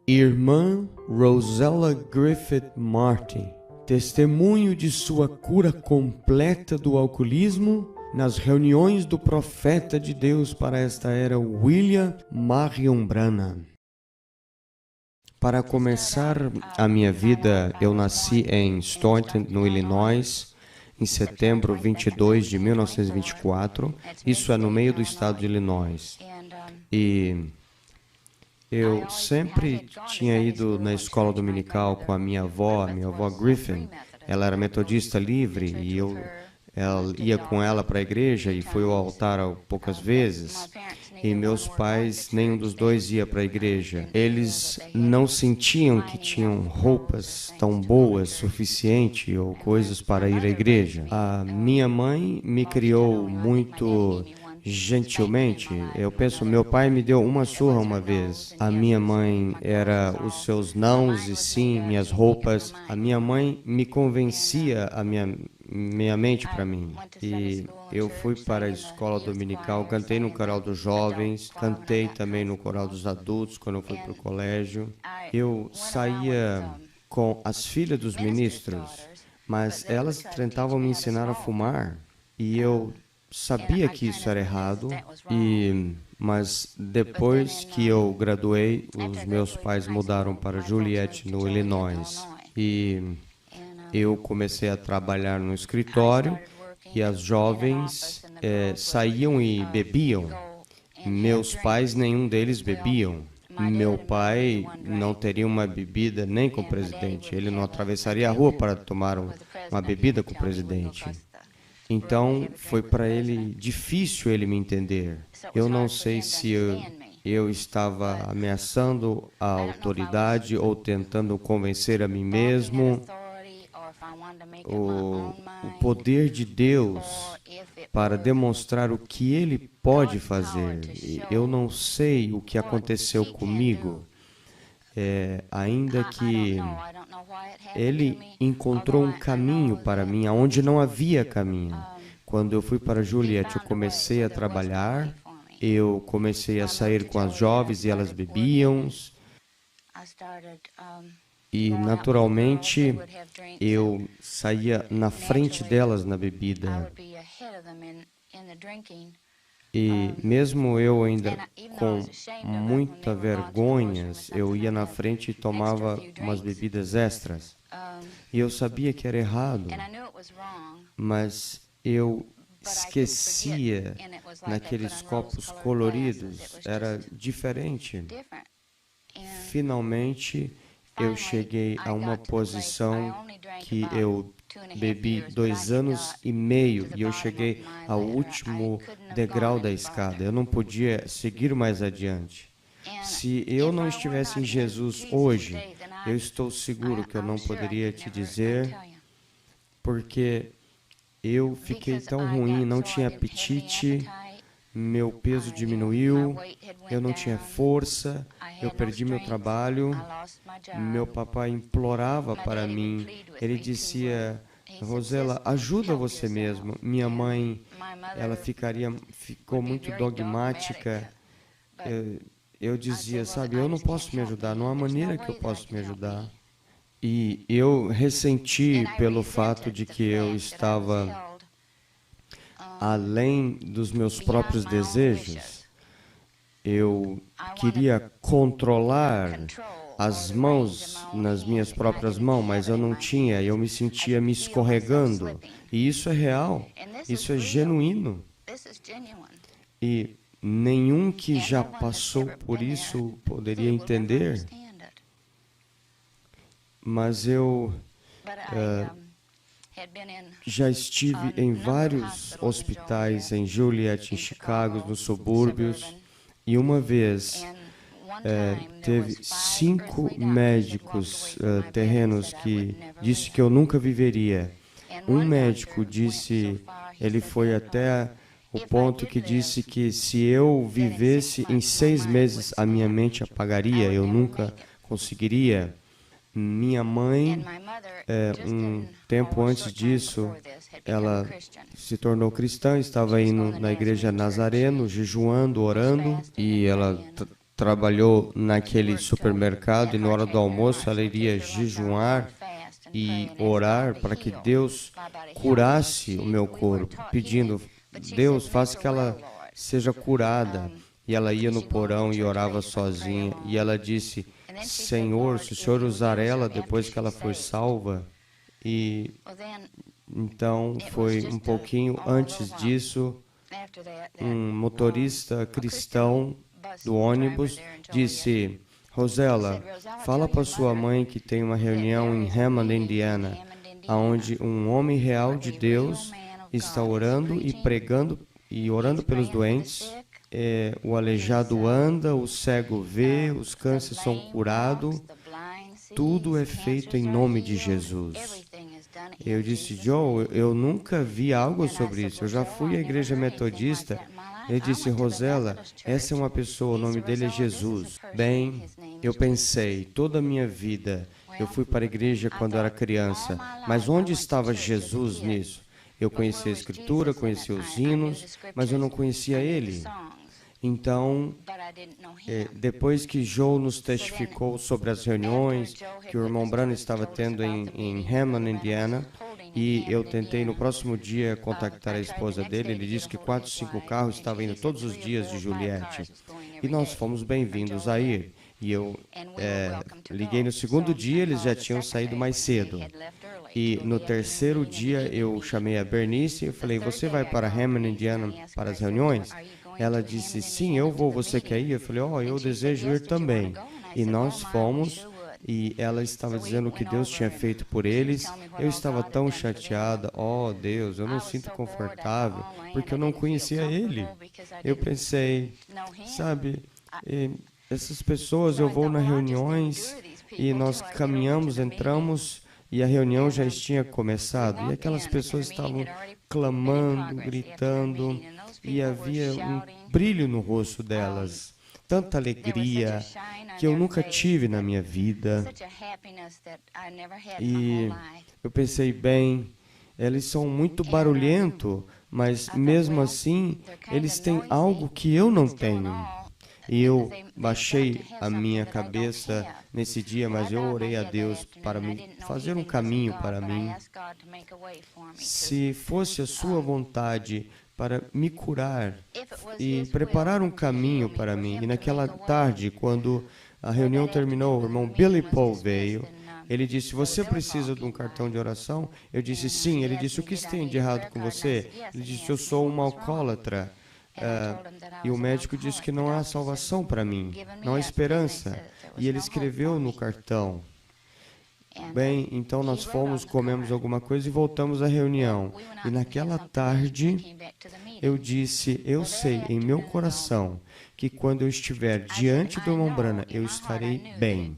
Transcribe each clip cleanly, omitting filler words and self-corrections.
Irmã Rosella Griffith Martin, testemunho de sua cura completa do alcoolismo nas reuniões do profeta de Deus para esta era, William Marion Branham. Para começar a minha vida, eu nasci em Staunton, no Illinois, em setembro 22 de 1924. Isso é no meio do estado de Illinois. E eu sempre tinha ido na escola dominical com a minha avó Griffin. Ela era metodista livre e ela ia com ela para a igreja e fui ao altar poucas vezes. E meus pais, nenhum dos dois ia para a igreja. Eles não sentiam que tinham roupas tão boas, suficiente ou coisas para ir à igreja. A minha mãe me criou muito gentilmente. Eu penso, meu pai me deu uma surra uma vez. A minha mãe era os seus nãos e sim, minhas roupas. A minha mãe me convencia a minha mente para mim. E eu fui para a escola dominical, cantei no coral dos jovens, cantei também no coral dos adultos quando eu fui para o colégio. Eu saía com as filhas dos ministros, mas elas tentavam me ensinar a fumar e eu sabia que isso era errado, mas depois que eu graduei, os meus pais mudaram para Joliet, no Illinois, e eu comecei a trabalhar no escritório e as jovens saíam e bebiam. Meus pais, nenhum deles bebiam. Meu pai não teria uma bebida nem com o presidente. Ele não atravessaria a rua para tomar uma bebida com o presidente. Então, foi para ele difícil ele me entender. Eu não sei se eu estava ameaçando a autoridade ou tentando convencer a mim mesmo. O poder de Deus para demonstrar o que Ele pode fazer. Eu não sei o que aconteceu comigo, ainda que Ele encontrou um caminho para mim, onde não havia caminho. Quando eu fui para Juliette, eu comecei a trabalhar, eu comecei a sair com as jovens e elas bebiam. E, naturalmente, eu saía na frente delas na bebida. E mesmo eu ainda com muita vergonha, eu ia na frente e tomava umas bebidas extras. E eu sabia que era errado, mas eu esquecia naqueles copos coloridos, era diferente. Finalmente, eu cheguei a uma posição que eu bebi 2 anos e meio e eu cheguei ao último degrau da escada. Eu não podia seguir mais adiante. Se eu não estivesse em Jesus hoje, eu estou seguro que eu não poderia te dizer, porque eu fiquei tão ruim, não tinha apetite, meu peso diminuiu, eu não tinha força, eu perdi meu trabalho. Meu papai implorava para mim, ele dizia, Rosella, ajuda você mesmo. Minha mãe, ela ficou muito dogmática. Eu dizia, sabe, eu não posso me ajudar, não há maneira que eu possa me ajudar. E eu ressenti pelo fato de que eu estava além dos meus próprios desejos. Eu queria controlar as mãos nas minhas próprias mãos, mas eu não tinha, eu me sentia me escorregando. E isso é real, isso é genuíno. E nenhum que já passou por isso poderia entender. Mas eu já estive em vários hospitais, em Joliet, em Chicago, nos subúrbios, e uma vez teve 5 médicos terrenos que disse que eu nunca viveria. Um médico disse, ele foi até o ponto que disse que se eu vivesse em 6 meses, a minha mente apagaria, eu nunca conseguiria. Minha mãe, um tempo antes disso, ela se tornou cristã, estava indo na igreja Nazareno, jejuando, orando, e ela trabalhou naquele supermercado e na hora do almoço ela iria jejuar e orar para que Deus curasse o meu corpo, pedindo, Deus, faça que ela seja curada. E ela ia no porão e orava sozinha. E ela disse, Senhor, se o Senhor usar ela depois que ela foi salva. E então foi um pouquinho antes disso, um motorista cristão do ônibus disse, Rosela, fala para sua mãe que tem uma reunião em Hammond, Indiana, onde um homem real de Deus está orando e pregando e orando pelos doentes. O aleijado anda, o cego vê, os cânceres são curados. Tudo é feito em nome de Jesus. Eu disse, Joe, eu nunca vi algo sobre isso. Eu já fui à igreja metodista. Ele disse, Rosela, essa é uma pessoa, o nome dele é Jesus. Bem, eu pensei, toda a minha vida, eu fui para a igreja quando era criança, mas onde estava Jesus nisso? Eu conhecia a Escritura, conhecia os hinos, mas eu não conhecia ele. Então, depois que Joe nos testificou sobre as reuniões que o irmão Branham estava tendo em Hammond, Indiana, e eu tentei no próximo dia contactar a esposa dele, ele disse que 4, 5 carros estavam indo todos os dias de Juliette. E nós fomos bem-vindos a ir. E eu liguei no segundo dia, eles já tinham saído mais cedo. E no terceiro dia eu chamei a Bernice e falei, você vai para Hammond, Indiana para as reuniões? Ela disse, sim, eu vou, você quer ir? Eu falei, eu desejo ir também. E nós fomos, e ela estava dizendo o que Deus tinha feito por eles. Eu estava tão chateada, Deus, eu não sinto confortável, porque eu não conhecia ele. Eu pensei, sabe, essas pessoas, eu vou nas reuniões, e nós caminhamos, entramos, e a reunião já tinha começado, e aquelas pessoas estavam clamando, gritando, e havia um brilho no rosto delas, tanta alegria que eu nunca tive na minha vida. E eu pensei, bem, eles são muito barulhentos, mas mesmo assim, eles têm algo que eu não tenho. E eu baixei a minha cabeça nesse dia, mas eu orei a Deus para me fazer um caminho para mim. Se fosse a sua vontade para me curar e preparar um caminho para mim. E naquela tarde, quando a reunião terminou, o irmão Billy Paul veio. Ele disse, você precisa de um cartão de oração? Eu disse, sim. Ele disse, o que tem de errado com você? Ele disse, eu sou um alcoólatra. E o médico disse que não há salvação para mim, não há esperança. E ele escreveu no cartão. Bem, então nós fomos, comemos alguma coisa e voltamos à reunião. E naquela tarde, eu disse, eu sei em meu coração que quando eu estiver diante do irmão Branham, eu estarei bem.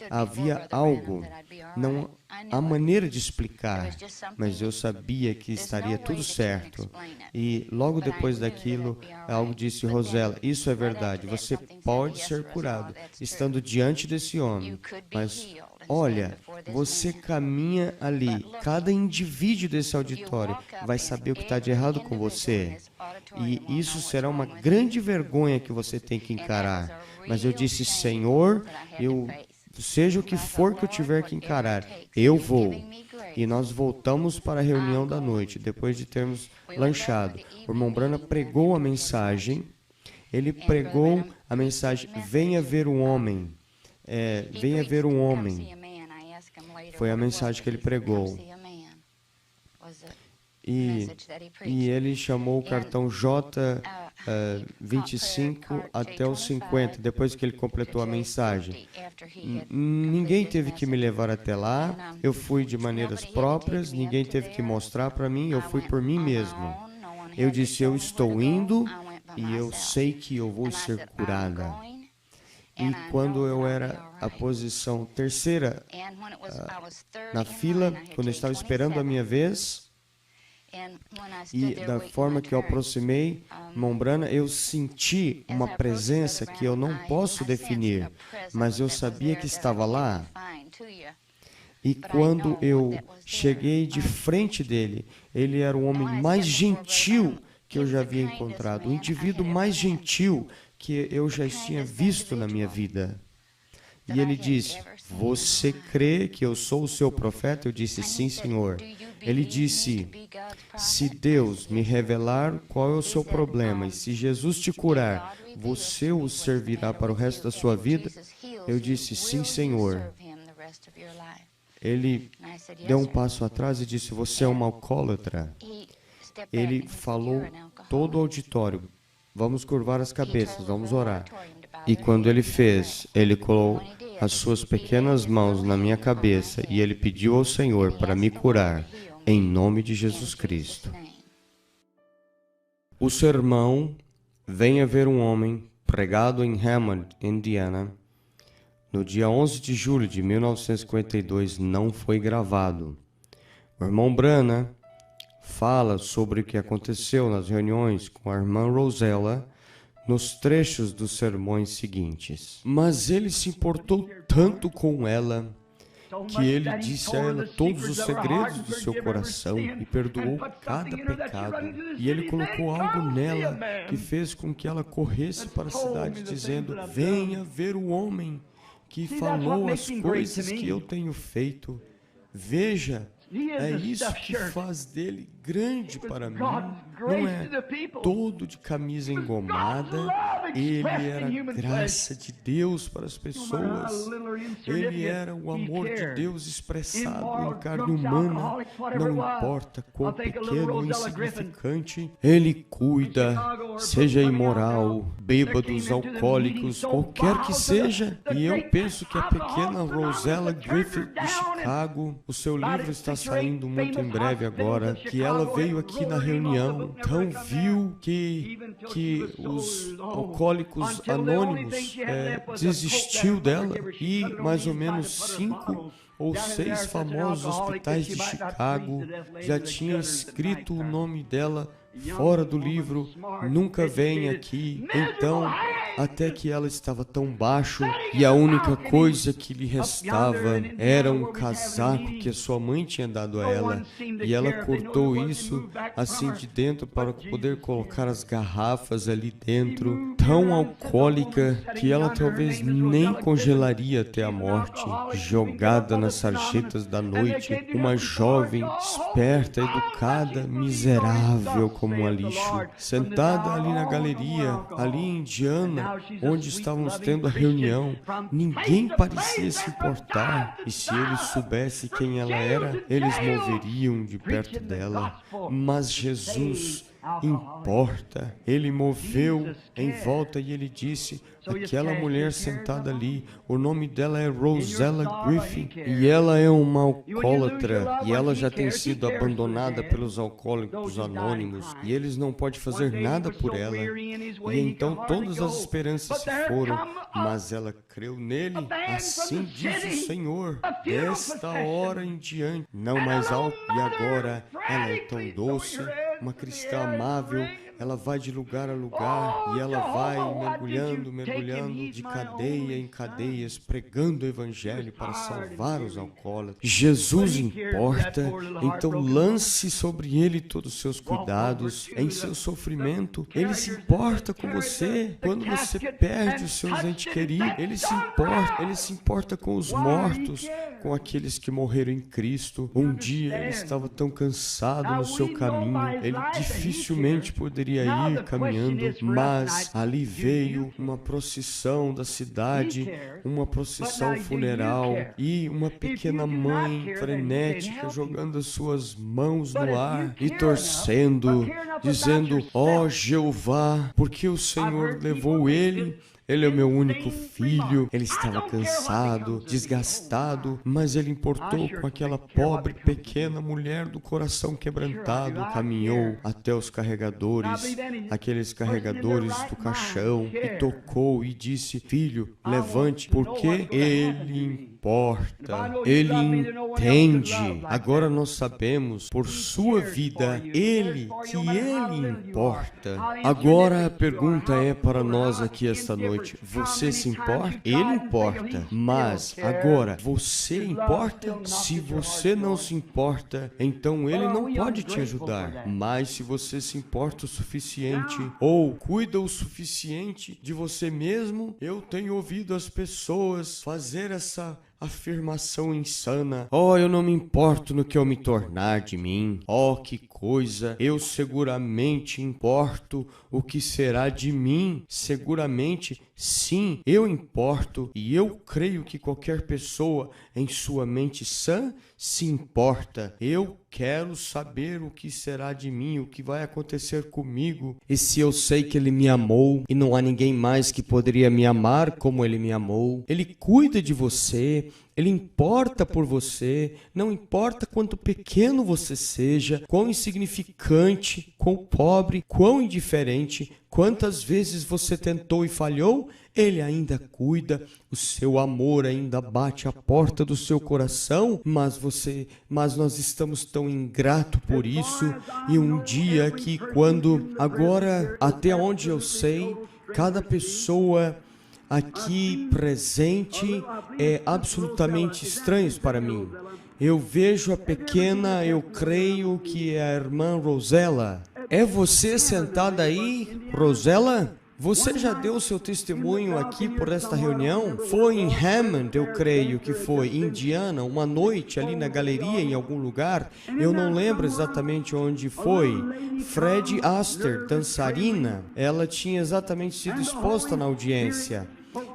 Havia algo, não há maneira de explicar, mas eu sabia que estaria tudo certo. E logo depois daquilo, algo disse, Rosela, isso é verdade, você pode ser curado, estando diante desse homem, mas olha, você caminha ali, cada indivíduo desse auditório vai saber o que está de errado com você. E isso será uma grande vergonha que você tem que encarar. Mas eu disse, Senhor, seja o que for que eu tiver que encarar, eu vou. E nós voltamos para a reunião da noite, depois de termos lanchado. O irmão Branham pregou a mensagem, ele pregou a mensagem, venha ver um homem. Venha ver um homem. Foi a mensagem que ele pregou. E ele chamou o cartão J25 até os 50, depois que ele completou a mensagem. Ninguém teve que me levar até lá, eu fui de maneiras próprias, ninguém teve que mostrar para mim, eu fui por mim mesmo. Eu disse, eu estou indo e eu sei que eu vou ser curada. E quando eu era a posição terceira na fila, quando eu estava esperando a minha vez, e da forma que eu aproximei irmão Branham, eu senti uma presença que eu não posso definir, mas eu sabia que estava lá. E quando eu cheguei de frente dele, ele era o homem mais gentil que eu já havia encontrado, o indivíduo mais gentil que eu já tinha visto na minha vida. E ele disse, você crê que eu sou o seu profeta? Eu disse, sim, Senhor. Ele disse, se Deus me revelar qual é o seu problema e se Jesus te curar, você o servirá para o resto da sua vida? Eu disse, sim, Senhor. Ele deu um passo atrás e disse, você é uma alcoólatra. Ele falou todo o auditório, vamos curvar as cabeças, vamos orar. E quando ele fez, ele colocou as suas pequenas mãos na minha cabeça e ele pediu ao Senhor para me curar, em nome de Jesus Cristo. O sermão Venha Ver um Homem, pregado em Hammond, Indiana, no dia 11 de julho de 1952, não foi gravado. O irmão Branham fala sobre o que aconteceu nas reuniões com a irmã Rosella nos trechos dos sermões seguintes. Mas ele se importou tanto com ela que ele disse a ela todos os segredos do seu coração e perdoou cada pecado. E ele colocou algo nela que fez com que ela corresse para a cidade dizendo, venha ver o homem que falou as coisas que eu tenho feito. Veja, é isso que faz dele grande para mim. Não é todo de camisa engomada. Ele era a graça de Deus para as pessoas. Ele era o amor de Deus expressado em carne humana. Não importa quão pequeno ou insignificante. Ele cuida, seja imoral, bêbados, alcoólicos, qualquer que seja. E eu penso que a pequena Rosella Griffith de Chicago, o seu livro está saindo muito em breve agora, que ela veio aqui na reunião, então viu que os alcoólicos anônimos desistiu dela e mais ou menos 5 ou 6 famosos hospitais de Chicago já tinham escrito o nome dela fora do livro, nunca vem aqui. Então, até que ela estava tão baixo e a única coisa que lhe restava era um casaco que a sua mãe tinha dado a ela, e ela cortou isso assim de dentro para poder colocar as garrafas ali dentro, tão alcoólica que ela talvez nem congelaria até a morte, jogada nas sarjetas da noite, uma jovem, esperta, educada, miserável como um lixo, sentada ali na galeria, ali em Indiana, onde estávamos tendo a reunião. Ninguém parecia se importar, e se eles soubessem quem ela era, eles moveriam de perto dela. Mas Jesus importa. Ele moveu em volta e ele disse, aquela mulher sentada ali, o nome dela é Rosella Griffith, e ela é uma alcoólatra, e ela já tem sido abandonada pelos alcoólicos anônimos, e eles não podem fazer nada por ela. E então todas as esperanças se foram, mas ela creu nele. Assim diz o Senhor, desta hora em diante, não mais alto. E agora ela é tão doce, uma cristã amável. Ela vai de lugar a lugar e ela vai mergulhando de cadeia em cadeias, pregando o evangelho para salvar os alcoólatras. Jesus importa, então lance sobre ele todos os seus cuidados, em seu sofrimento. Ele se importa com você quando você perde os seus entes queridos. Ele se importa com os mortos, com aqueles que morreram em Cristo. Um dia ele estava tão cansado no seu caminho, ele dificilmente poderia ir caminhando, mas ali veio uma procissão da cidade, uma procissão funeral, e uma pequena mãe frenética jogando as suas mãos no ar e torcendo, dizendo, ó Jeová, porque o Senhor levou ele? Ele é o meu único filho. Ele estava cansado, desgastado, mas ele importou com aquela pobre, pequena mulher do coração quebrantado. Caminhou até os carregadores, aqueles carregadores do caixão, e tocou e disse, filho, levante, porque ele importa, Ele entende. Agora nós sabemos, por sua vida, que Ele importa. Agora a pergunta é para nós aqui esta noite: você se importa? Ele importa, mas agora, você importa? Se você não se importa, então Ele não pode te ajudar. Mas se você se importa o suficiente, ou cuida o suficiente de você mesmo, eu tenho ouvido as pessoas fazer essa afirmação insana: oh, eu não me importo no que eu me tornar de mim. Oh, que coisa, eu seguramente importo o que será de mim. Seguramente, sim, eu importo, e eu creio que qualquer pessoa em sua mente sã se importa. Eu quero saber o que será de mim, o que vai acontecer comigo. E se eu sei que Ele me amou, e não há ninguém mais que poderia me amar como Ele me amou, Ele cuida de você, Ele importa por você, não importa quanto pequeno você seja, quão insignificante, quão pobre, quão indiferente, quantas vezes você tentou e falhou, Ele ainda cuida, o seu amor ainda bate à porta do seu coração, mas nós estamos tão ingratos por isso. E um dia que agora, até onde eu sei, cada pessoa aqui presente é absolutamente estranho para mim. Eu vejo a pequena, eu creio que é a irmã Rosella. É você sentada aí, Rosella? Você já deu seu testemunho aqui por esta reunião? Foi em Hammond, eu creio que foi, Indiana, uma noite ali na galeria em algum lugar. Eu não lembro exatamente onde foi. Fred Aster, dançarina, ela tinha exatamente sido exposta na audiência.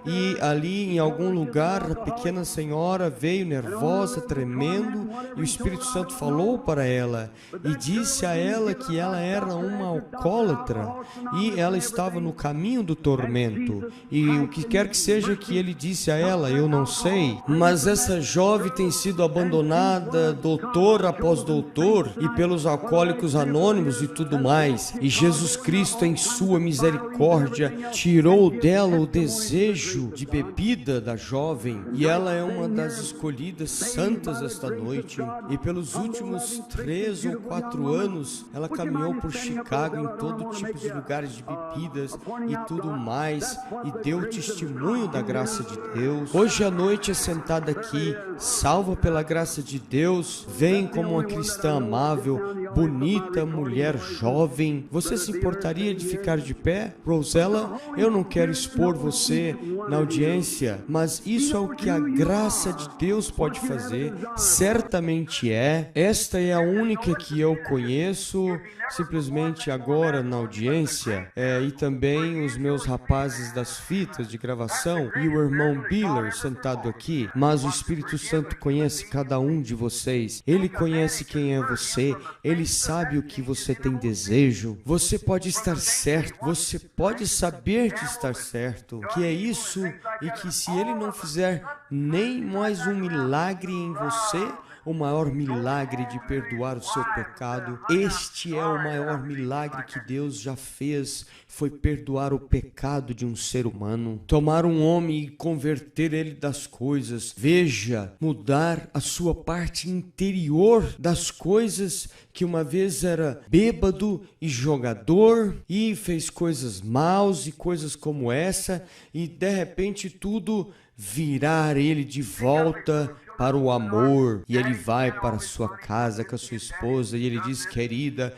E ali em algum lugar a pequena senhora veio nervosa, tremendo, e o Espírito Santo falou para ela e disse a ela que ela era uma alcoólatra e ela estava no caminho do tormento. E o que quer que seja que ele disse a ela, eu não sei, mas essa jovem tem sido abandonada, doutor após doutor, e pelos alcoólicos anônimos e tudo mais. E Jesus Cristo, em sua misericórdia, tirou dela o desejo de bebida da jovem, e ela é uma das escolhidas santas esta noite. E pelos últimos 3 ou 4 anos ela caminhou por Chicago em todo tipo de lugares de bebidas e tudo mais, e deu testemunho da graça de Deus. Hoje à noite é sentada aqui, salva pela graça de Deus, vem como uma cristã amável, bonita, mulher jovem. Você se importaria de ficar de pé? Rosella, eu não quero expor você na audiência, mas isso é o que a graça de Deus pode fazer. Certamente é. Esta é a única que eu conheço simplesmente agora na audiência, e também os meus rapazes das fitas de gravação e o irmão Biller sentado aqui. Mas o Espírito Santo conhece cada um de vocês. Ele conhece quem é você. Ele sabe o que você tem desejo. Você pode estar certo. Você pode saber de estar certo. Que é isso, e que se Ele não fizer nem mais um milagre em você, o maior milagre de perdoar o seu pecado, este é o maior milagre que Deus já fez, foi perdoar o pecado de um ser humano, tomar um homem e converter ele das coisas, veja, mudar a sua parte interior das coisas que uma vez era bêbado e jogador e fez coisas maus e coisas como essa, e de repente tudo virar ele de volta para o amor, e ele vai para a sua casa com a sua esposa e ele diz: querida,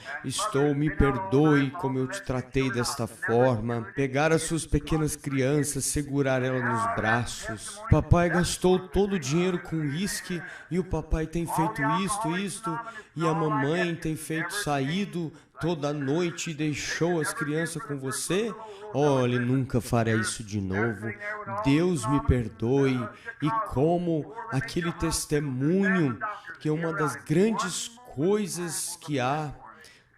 me perdoe como eu te tratei desta forma. Pegar as suas pequenas crianças, segurar elas nos braços. Papai gastou todo o dinheiro com uísque e o papai tem feito isto, e a mamãe tem saído toda noite e deixou as crianças com você. Olha, nunca farei isso de novo. Deus me perdoe. E como aquele testemunho, que é uma das grandes coisas que há,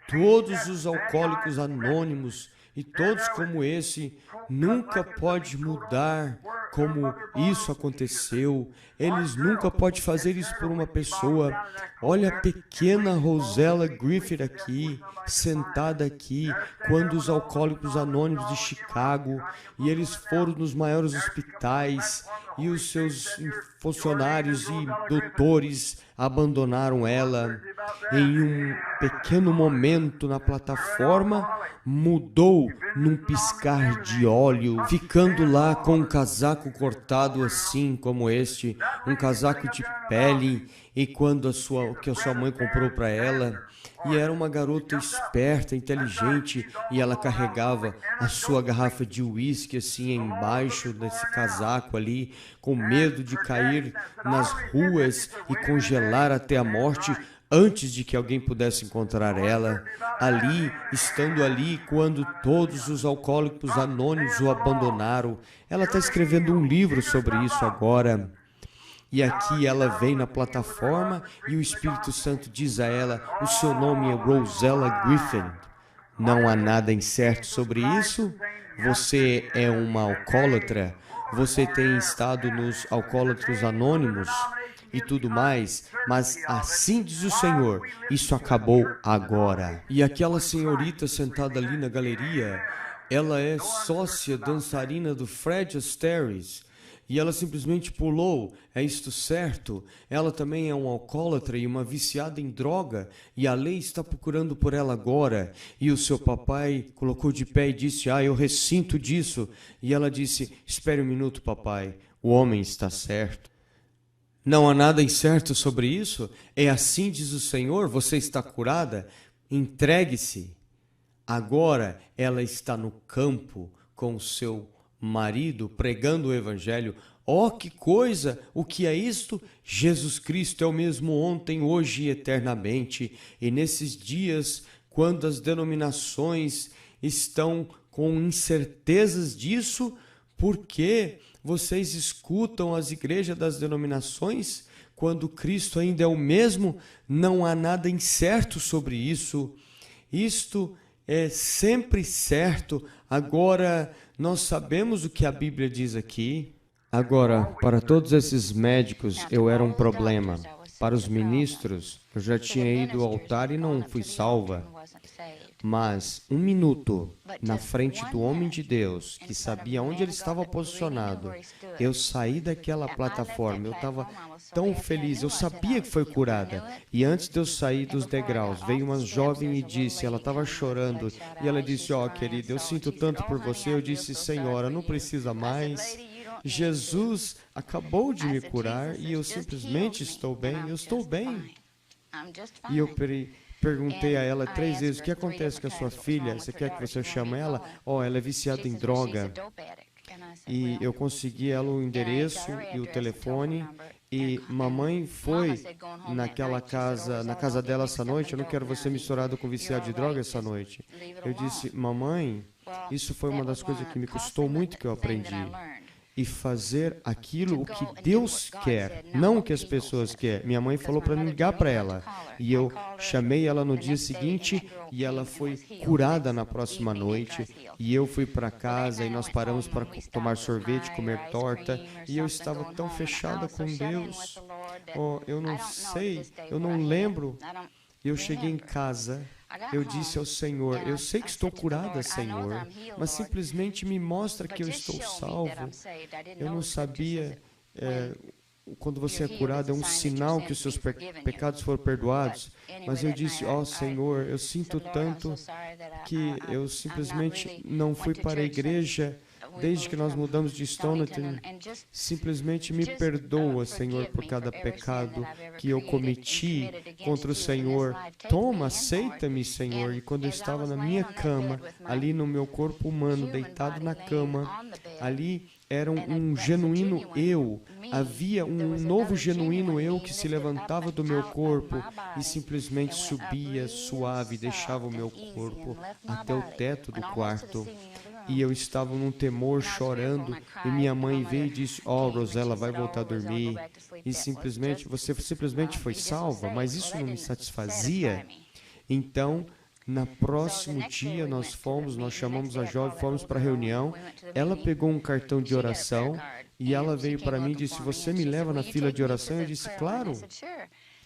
todos os alcoólicos anônimos e todos como esse, nunca pode mudar como isso aconteceu. Eles nunca podem fazer isso por uma pessoa. Olha a pequena Rosella Griffith aqui, sentada aqui, quando os Alcoólicos Anônimos de Chicago, e eles foram nos maiores hospitais, e os seus funcionários e doutores abandonaram ela. Em um pequeno momento na plataforma, mudou num piscar de óleo, ficando lá com um casaco cortado assim como este, um casaco de pele, e quando que a sua mãe comprou para ela. E era uma garota esperta, inteligente, e ela carregava a sua garrafa de uísque assim embaixo desse casaco ali, com medo de cair nas ruas e congelar até a morte antes de que alguém pudesse encontrar ela. Ali, estando ali, quando todos os alcoólicos anônimos o abandonaram. Ela está escrevendo um livro sobre isso agora. E aqui ela vem na plataforma e o Espírito Santo diz a ela: o seu nome é Rosella Griffith. Não há nada incerto sobre isso. Você é uma alcoólatra. Você tem estado nos Alcoólatras Anônimos e tudo mais, mas assim diz o Senhor, isso acabou agora. E aquela senhorita sentada ali na galeria, ela é sócia dançarina do Fred Astaire. E ela simplesmente pulou, é isto certo? Ela também é um alcoólatra e uma viciada em droga, e a lei está procurando por ela agora. E o seu papai colocou de pé e disse: eu ressinto disso. E ela disse: espere um minuto, papai, o homem está certo. Não há nada incerto sobre isso? É assim diz o Senhor, você está curada? Entregue-se. Agora ela está no campo com o seu marido pregando o evangelho. Oh, que coisa! O que é isto? Jesus Cristo é o mesmo ontem, hoje e eternamente. E nesses dias, quando as denominações estão com incertezas disso, por que vocês escutam as igrejas das denominações? Quando Cristo ainda é o mesmo, não há nada incerto sobre isso. Isto é sempre certo. Agora, nós sabemos o que a Bíblia diz aqui. Agora, para todos esses médicos, eu era um problema. Para os ministros, eu já tinha ido ao altar e não fui salva. Mas um minuto na frente do homem de Deus, que sabia onde ele estava posicionado, eu saí daquela plataforma, eu estava tão feliz, eu sabia que foi curada. E antes de eu sair dos degraus, veio uma jovem e disse, ela estava chorando, e ela disse: querida, eu sinto tanto por você. Eu disse: senhora, não precisa mais. Jesus acabou de me curar e eu simplesmente estou bem, eu estou bem. E eu perguntei a ela 3 vezes: o que acontece com a sua filha? Você quer que você chame ela? Ela é viciada em droga. E eu consegui ela o endereço e o telefone. E mamãe foi na casa dela essa noite. Eu não quero você misturado com viciado de droga essa noite. Eu disse: mamãe, isso foi uma das coisas que me custou muito, que eu aprendi. E fazer aquilo o que Deus quer, não o que as pessoas querem. Minha mãe falou para mim ligar para ela. E eu chamei ela no dia seguinte e ela foi curada na próxima noite. E eu fui para casa e nós paramos para tomar sorvete, comer torta. E eu estava tão fechada com Deus. Eu não sei, eu não lembro. Eu cheguei em casa. Eu disse ao Senhor: eu sei que estou curada, Senhor, mas simplesmente me mostra que eu estou salvo. Eu não sabia, quando você é curado, é um sinal que os seus pecados foram perdoados. Mas eu disse: Senhor, eu sinto tanto que eu simplesmente não fui para a igreja desde que nós mudamos de Stonington. Simplesmente me perdoa, Senhor, por cada pecado que eu cometi contra o Senhor. Toma, aceita-me, Senhor. E quando eu estava na minha cama, ali no meu corpo humano, deitado na cama, ali era um genuíno eu. Havia um novo genuíno eu que se levantava do meu corpo e simplesmente subia suave, deixava o meu corpo até o teto do quarto. E eu estava num temor, chorando, e minha mãe veio e disse: Rosella, vai voltar a dormir. E você simplesmente foi salva, mas isso não me satisfazia. Então, No próximo dia nós chamamos a jovem, fomos para a reunião. Ela pegou um cartão de oração e ela veio para mim e disse: você me leva na fila de oração? Eu disse: claro.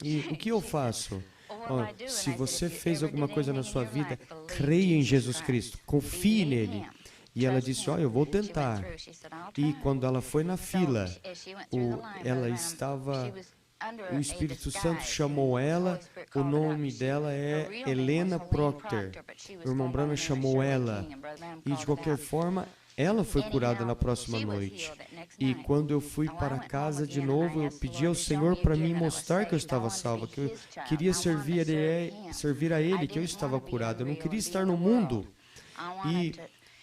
E o que eu faço? Se você fez alguma coisa na sua vida, creia em Jesus Cristo, confie nele. E ela disse: eu vou tentar. E quando ela foi na fila, o Espírito Santo chamou ela, o nome dela é Helena Proctor. O irmão Branham chamou ela. E de qualquer forma, ela foi curada na próxima noite. E quando eu fui para casa de novo, eu pedi ao Senhor para me mostrar que eu estava salva, que eu queria servir a Ele, que eu estava curado. Eu não queria estar no mundo.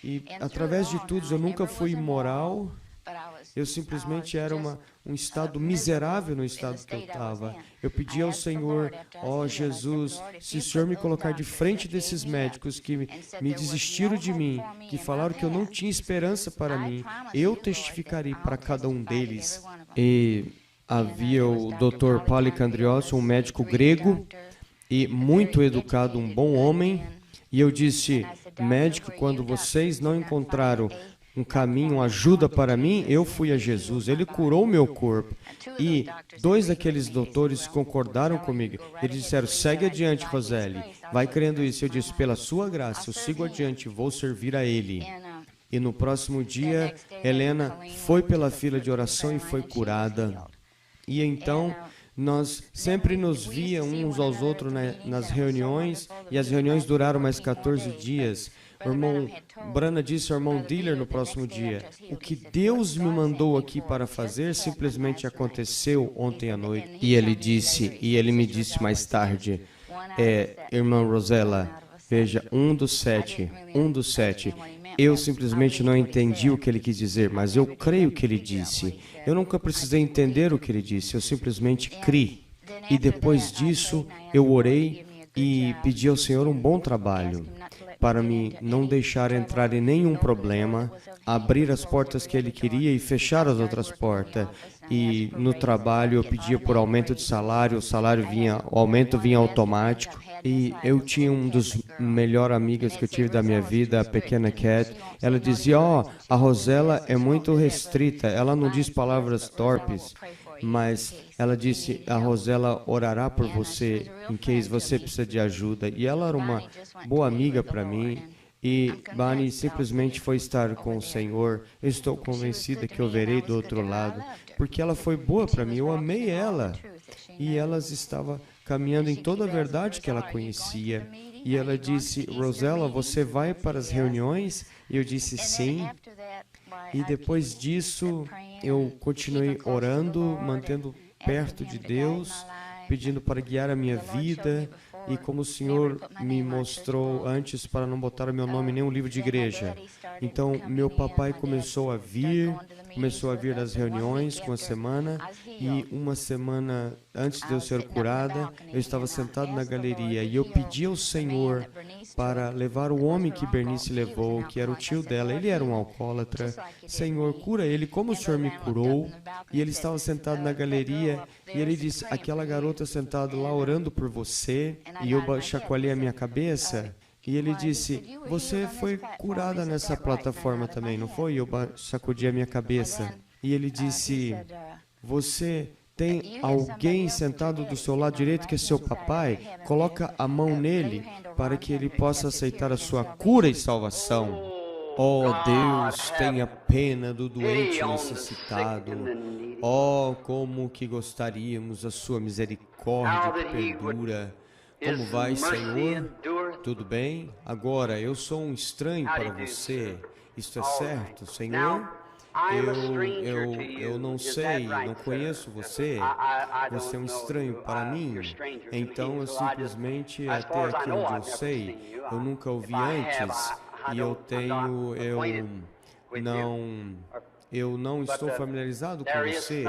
E através de tudo, eu nunca fui imoral. Eu simplesmente era um estado miserável no estado que eu estava. Eu pedi ao Senhor: Jesus, se o Senhor me colocar de frente desses médicos que me desistiram de mim, que falaram que eu não tinha esperança para mim, eu testificarei para cada um deles. E havia o Dr. Polikandrios, um médico grego e muito educado, um bom homem. E eu disse: médico, quando vocês não encontraram um caminho, ajuda para mim, eu fui a Jesus, Ele curou o meu corpo. E 2 daqueles doutores concordaram comigo. Eles disseram: segue adiante, Roseli, vai crendo isso. Eu disse: pela sua graça, eu sigo adiante, vou servir a Ele. E no próximo dia, Helena foi pela fila de oração e foi curada. E então, nós sempre nos víamos uns aos outros nas reuniões, e as reuniões duraram mais 14 dias. O irmão Branham disse ao irmão Diller no próximo dia: o que Deus me mandou aqui para fazer simplesmente aconteceu ontem à noite. E ele me disse mais tarde: irmã Rosella, veja, 1 do 7, eu simplesmente não entendi o que ele quis dizer, mas eu creio que ele disse. Eu nunca precisei entender o que ele disse, eu simplesmente criei. E depois disso, eu orei e pedi ao Senhor um bom trabalho, para me não deixar entrar em nenhum problema, abrir as portas que Ele queria e fechar as outras portas. E no trabalho eu pedia por aumento de salário, o aumento vinha automático. E eu tinha um dos melhores amigas que eu tive da minha vida, a pequena Cat. Ela dizia: a Rosella é muito restrita, ela não diz palavras torpes. Mas ela disse: a Rosella orará por você em caso você precisa de ajuda. E ela era uma boa amiga para mim. E Bani simplesmente foi estar com o Senhor. Eu estou convencida que eu verei do outro lado, porque ela foi boa para mim. Eu amei ela. E ela estava caminhando em toda a verdade que ela conhecia. E ela disse: Rosella, você vai para as reuniões? E eu disse: sim. E depois disso, eu continuei orando, mantendo perto de Deus, pedindo para guiar a minha vida. E como o Senhor me mostrou antes, para não botar o meu nome em nenhum livro de igreja. Então, meu papai começou a vir às reuniões com a semana. E uma semana antes de eu ser curada, eu estava sentado na galeria e eu pedi ao Senhor para levar o homem que Bernice levou, que era o tio dela. Ele era um alcoólatra. Senhor, cura ele como o Senhor me curou. E ele estava sentado na galeria e ele disse: aquela garota sentada lá orando por você. E eu chacoalhei a minha cabeça. E ele disse: você foi curada nessa plataforma também, não foi? E eu sacudi a minha cabeça. E ele disse: você tem alguém sentado do seu lado direito que é seu papai? Coloca a mão nele para que ele possa aceitar a sua cura e salvação. Oh Deus, tenha pena do doente necessitado. Oh, como que gostaríamos da sua misericórdia que perdura. Como vai, Senhor? Tudo bem? Agora, eu sou um estranho para você. Isto é certo, Senhor? Eu não sei, não conheço você. Você é um estranho para mim. Então, eu simplesmente, até aqui onde eu sei, eu nunca ouvi antes. E eu não estou familiarizado com você.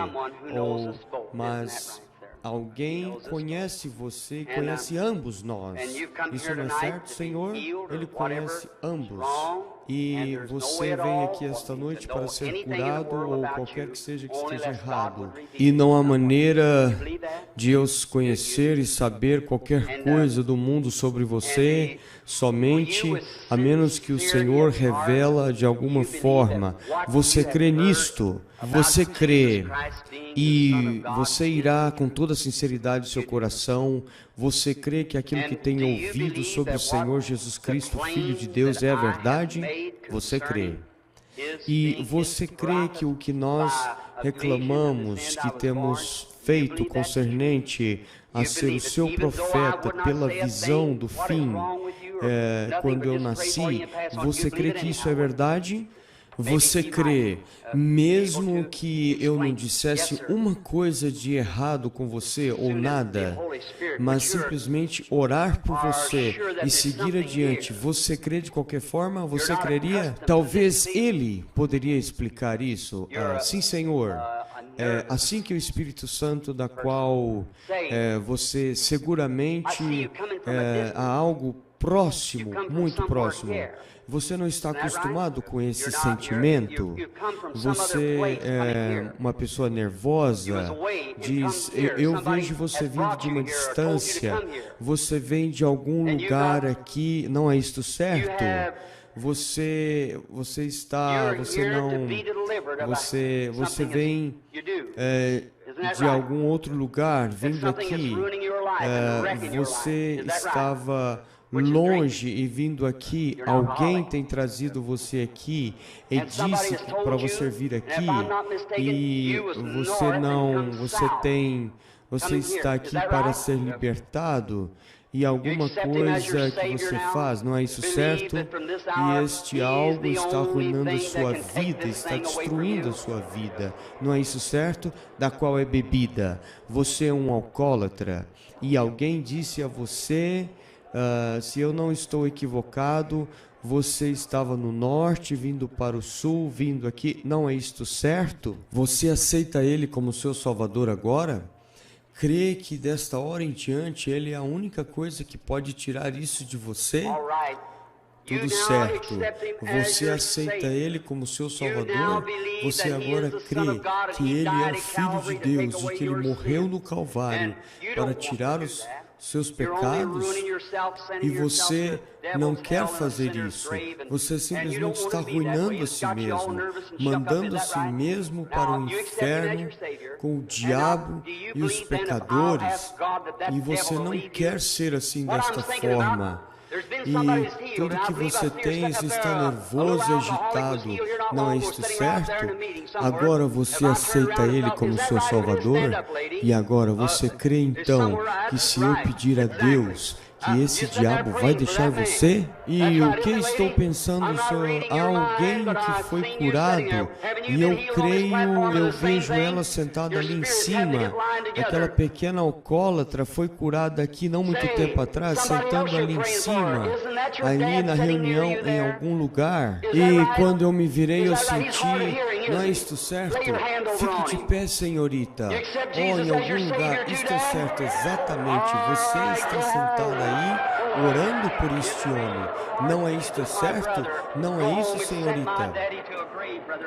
Mas alguém conhece você, conhece ambos nós. Isso não é certo, Senhor? Ele conhece ambos. e você vem aqui esta noite para ser curado ou qualquer que seja que esteja errado. E não há maneira de eu conhecer e saber qualquer coisa do mundo sobre você, somente a menos que o Senhor revela de alguma forma. Você crê nisto? Você crê e você irá com toda a sinceridade do seu coração. Você crê que aquilo que tem ouvido sobre o Senhor Jesus Cristo, Filho de Deus, é a verdade? Você crê. E você crê que o que nós reclamamos, que temos feito concernente a ser o seu profeta pela visão do fim, quando eu nasci, você crê que isso é verdade? Você crê, mesmo que eu não dissesse uma coisa de errado com você ou nada, mas simplesmente orar por você e seguir adiante, você crê de qualquer forma? Você creria? Talvez ele poderia explicar isso. Sim, Senhor. Assim que o Espírito Santo, da qual você seguramente há algo próximo, muito próximo. Você não está acostumado com esse sentimento? Você é uma pessoa nervosa? Diz, eu vejo você vindo de uma distância. Você vem de algum lugar aqui. Não é isto certo? Você vem de algum outro lugar, vindo aqui. Você estava longe e vindo aqui, alguém tem trazido você aqui e disse para você vir aqui, e você está aqui para ser libertado, e alguma coisa que você faz, não é isso certo? E este algo está arruinando a sua vida, está destruindo a sua vida, não é isso certo? Da qual é bebida. Você é um alcoólatra, e alguém disse a você, se eu não estou equivocado, você estava no norte, vindo para o sul, vindo aqui, não é isto certo? Você aceita Ele como seu Salvador agora? Crê que desta hora em diante Ele é a única coisa que pode tirar isso de você? Tudo certo. Você aceita Ele como seu Salvador? Você agora crê que Ele é o Filho de Deus e que Ele morreu no Calvário para tirar os seus pecados, e você não quer fazer isso. Você simplesmente está arruinando a si mesmo, mandando a si mesmo para o inferno com o diabo e os pecadores, e você não quer ser assim desta forma. E tudo que você tem está nervoso e agitado, não é isto certo? Agora você aceita Ele como seu Salvador? E agora você crê então que se eu pedir a Deus que esse diabo vai deixar você? E o que estou pensando sobre alguém que foi curado, e eu creio, eu vejo ela sentada ali em cima, aquela pequena alcoólatra foi curada aqui não muito tempo atrás, sentando ali em cima, ali na reunião em algum lugar, e quando eu me virei eu senti, não é isto certo? Fique de pé, senhorita, ou em algum lugar, isto é certo, exatamente, você está sentada aí, orando por este homem. Não é isto certo? Não é isso, senhorita?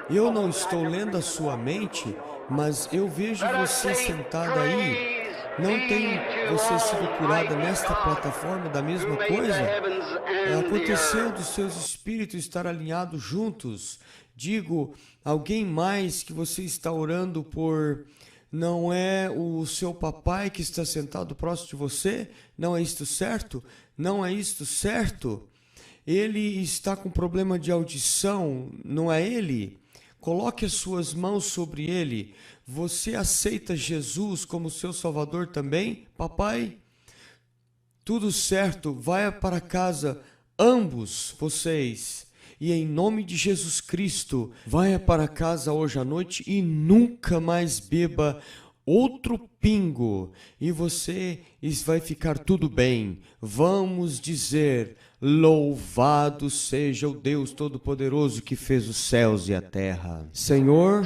Eu não estou lendo a sua mente, mas eu vejo você sentada aí. Não tem você sido curada nesta plataforma da mesma coisa? Aconteceu dos seus espíritos estar alinhados juntos. Digo, alguém mais que você está orando por... Não é o seu papai que está sentado próximo de você? Não é isto certo? Não é isto certo? Ele está com problema de audição, não é ele? Coloque as suas mãos sobre ele. Você aceita Jesus como seu Salvador também, papai? Tudo certo, vai para casa, ambos vocês. E em nome de Jesus Cristo, vai para casa hoje à noite e nunca mais beba outro pingo. E você vai ficar tudo bem. Vamos dizer, louvado seja o Deus Todo-Poderoso que fez os céus e a terra. Senhor,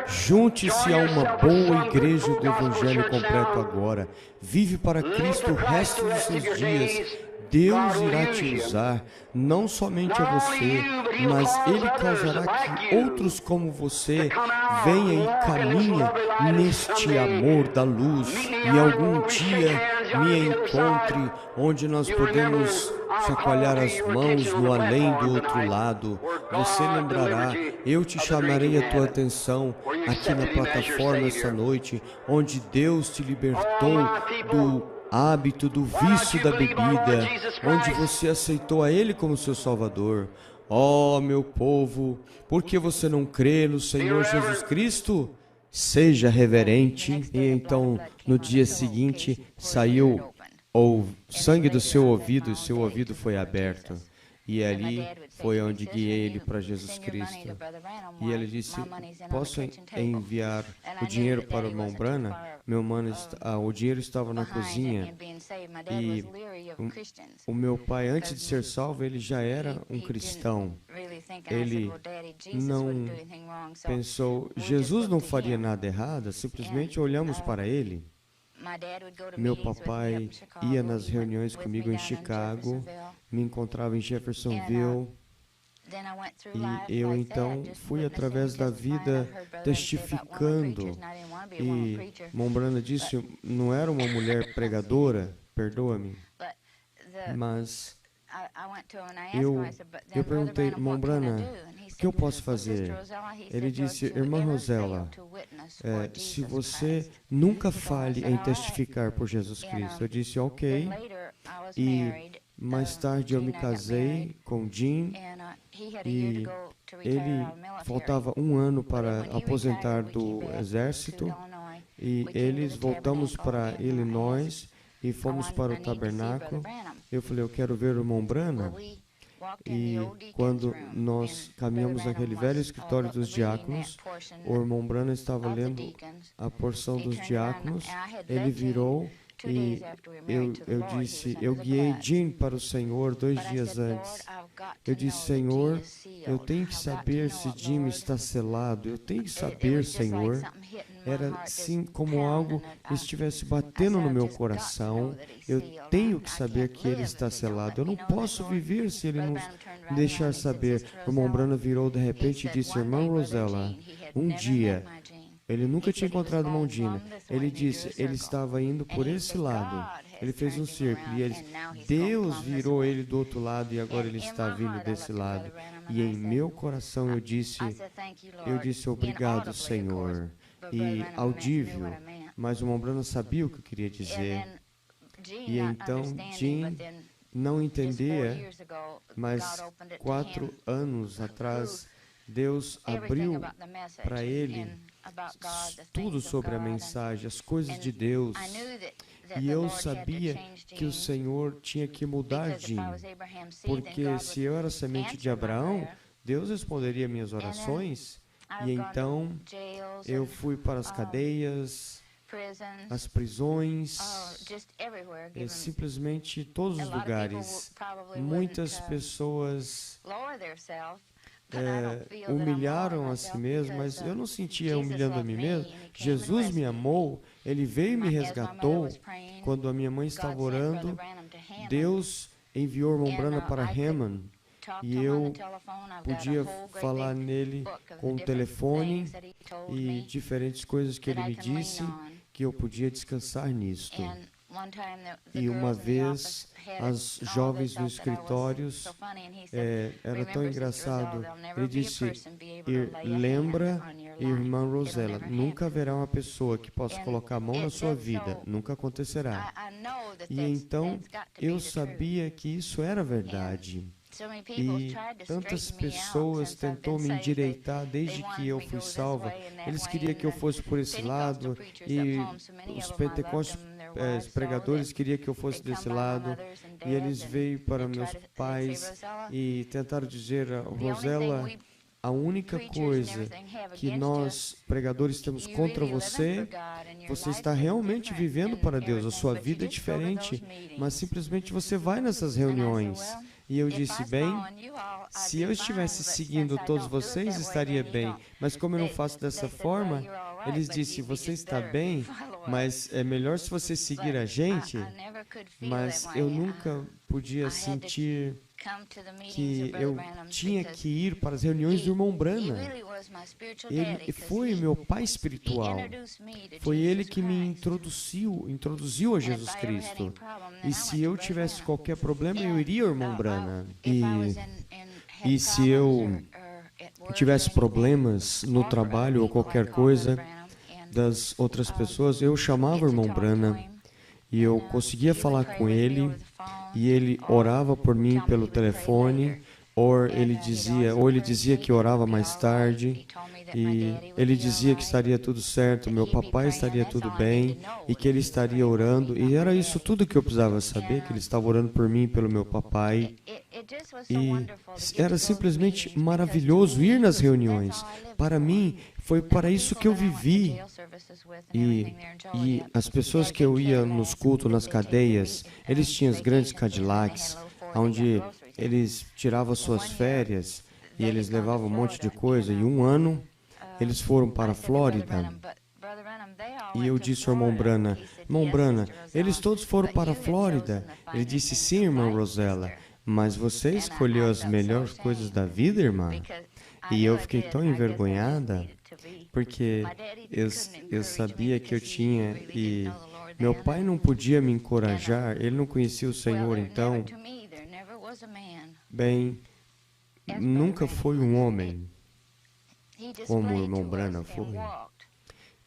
junte-se a uma boa igreja do Evangelho completo agora. Vive para Cristo o resto dos seus dias. Deus irá te usar, não somente a você, mas Ele causará que outros como você venham e caminhem neste amor da luz e algum dia me encontre onde nós podemos chacoalhar as mãos no além do outro lado. Você lembrará, eu te chamarei a tua atenção aqui na plataforma esta noite, onde Deus te libertou do hábito do vício da bebida, onde você aceitou a Ele como seu Salvador. Ó, meu povo, por que você não crê no Senhor Jesus Cristo? Seja reverente. E então, no dia seguinte, saiu o sangue do seu ouvido e seu ouvido foi aberto. E ali foi onde guiei ele para Jesus Cristo. E ele disse, posso enviar o dinheiro para o irmão Branham? O dinheiro estava na cozinha. E o meu pai, antes de ser salvo, ele já era um cristão. Ele não pensou, Jesus não faria nada errado, simplesmente olhamos para ele. Meu papai ia nas reuniões comigo em Chicago, me encontrava em Jeffersonville, e eu então fui através da vida testificando. E Mombrana disse, não era uma mulher pregadora, perdoa-me, mas eu perguntei, Mombrana, o que eu posso fazer? Ele disse, irmã Rosela, se você nunca fale em testificar por Jesus Cristo. Eu disse, ok. E mais tarde eu me casei com Jim e ele faltava um ano para aposentar do exército e voltamos para Illinois e fomos para o tabernáculo. Eu falei, eu quero ver o irmão Branham. E quando nós caminhamos naquele velho escritório dos diáconos, o irmão Branham estava lendo a porção dos diáconos, ele virou e eu disse, eu guiei Jim para o Senhor 2 dias antes. Eu disse, Senhor, eu tenho que saber se Jim está selado, eu tenho que saber, Senhor. Era assim como algo que estivesse batendo no meu coração. Eu tenho que saber que ele está selado. Eu não posso viver se ele não me deixar saber. O irmão Branham virou de repente e disse, irmã Rosela, um dia, ele nunca tinha encontrado a irmã Gina. Ele disse, ele estava indo por esse lado. Ele fez um círculo e Deus virou ele do outro lado e agora ele está vindo desse lado. E em meu coração eu disse, obrigado, Senhor. E audível, mas o irmão Branham sabia o que eu queria dizer. E então Jim não entendia, mas 4 anos atrás Deus abriu para ele tudo sobre a mensagem, as coisas de Deus. E eu sabia que o Senhor tinha que mudar Jim, porque se eu era semente de Abraão, Deus responderia minhas orações. E então eu fui para as cadeias, as prisões, simplesmente todos os lugares. Muitas pessoas humilharam a si mesmo, mas eu não sentia humilhando a mim mesmo. Jesus me amou, Ele veio e me resgatou. Quando a minha mãe estava orando, Deus enviou o irmão Branham para Hammond. E eu podia falar nele com o telefone e diferentes coisas que ele me disse, que eu podia descansar nisto. E uma vez, as jovens no escritório, era tão engraçado, ele disse, lembra, irmã Rosela, nunca haverá uma pessoa que possa colocar a mão na sua vida, nunca acontecerá. E então, eu sabia que isso era verdade. E tantas pessoas tentou me endireitar desde que eu fui salva. Eles queriam que eu fosse por esse lado e os pentecostes pregadores queriam que eu fosse desse lado. E eles veio para meus pais e tentaram dizer, Rosela, a única coisa que nós, pregadores, temos contra você, você está realmente vivendo para Deus. A sua vida é diferente, mas simplesmente você vai nessas reuniões. E eu disse, bem, se eu estivesse seguindo todos vocês, estaria bem. Mas como eu não faço dessa forma, eles disseram, você está bem, mas é melhor se você seguir a gente. mas eu nunca podia sentir que eu tinha que ir para as reuniões do irmão Branham. Ele foi meu pai espiritual. Foi ele que me introduziu a Jesus Cristo. E se eu tivesse qualquer problema, eu iria ao irmão Branham. E se eu tivesse problemas no trabalho ou qualquer coisa das outras pessoas, eu chamava o irmão Branham e eu conseguia falar com ele, e ele orava por mim pelo telefone, ou ele dizia que orava mais tarde, e ele dizia que estaria tudo certo, meu papai estaria tudo bem, e que ele estaria orando, e era isso tudo que eu precisava saber, que ele estava orando por mim e pelo meu papai. E era simplesmente maravilhoso ir nas reuniões. Para mim, foi para isso que eu vivi. E as pessoas que eu ia nos cultos, nas cadeias, eles tinham os grandes Cadillacs, onde eles tiravam suas férias e eles levavam um monte de coisa. E um ano, eles foram para a Flórida. E eu disse ao irmão Branham, eles todos foram para a Flórida. Ele disse, sim, irmã Rosella, mas você escolheu as melhores coisas da vida, irmã? E eu fiquei tão envergonhada, porque eu sabia que eu tinha, e meu pai não podia me encorajar, ele não conhecia o Senhor, então, bem, nunca foi um homem como o irmão Branham foi.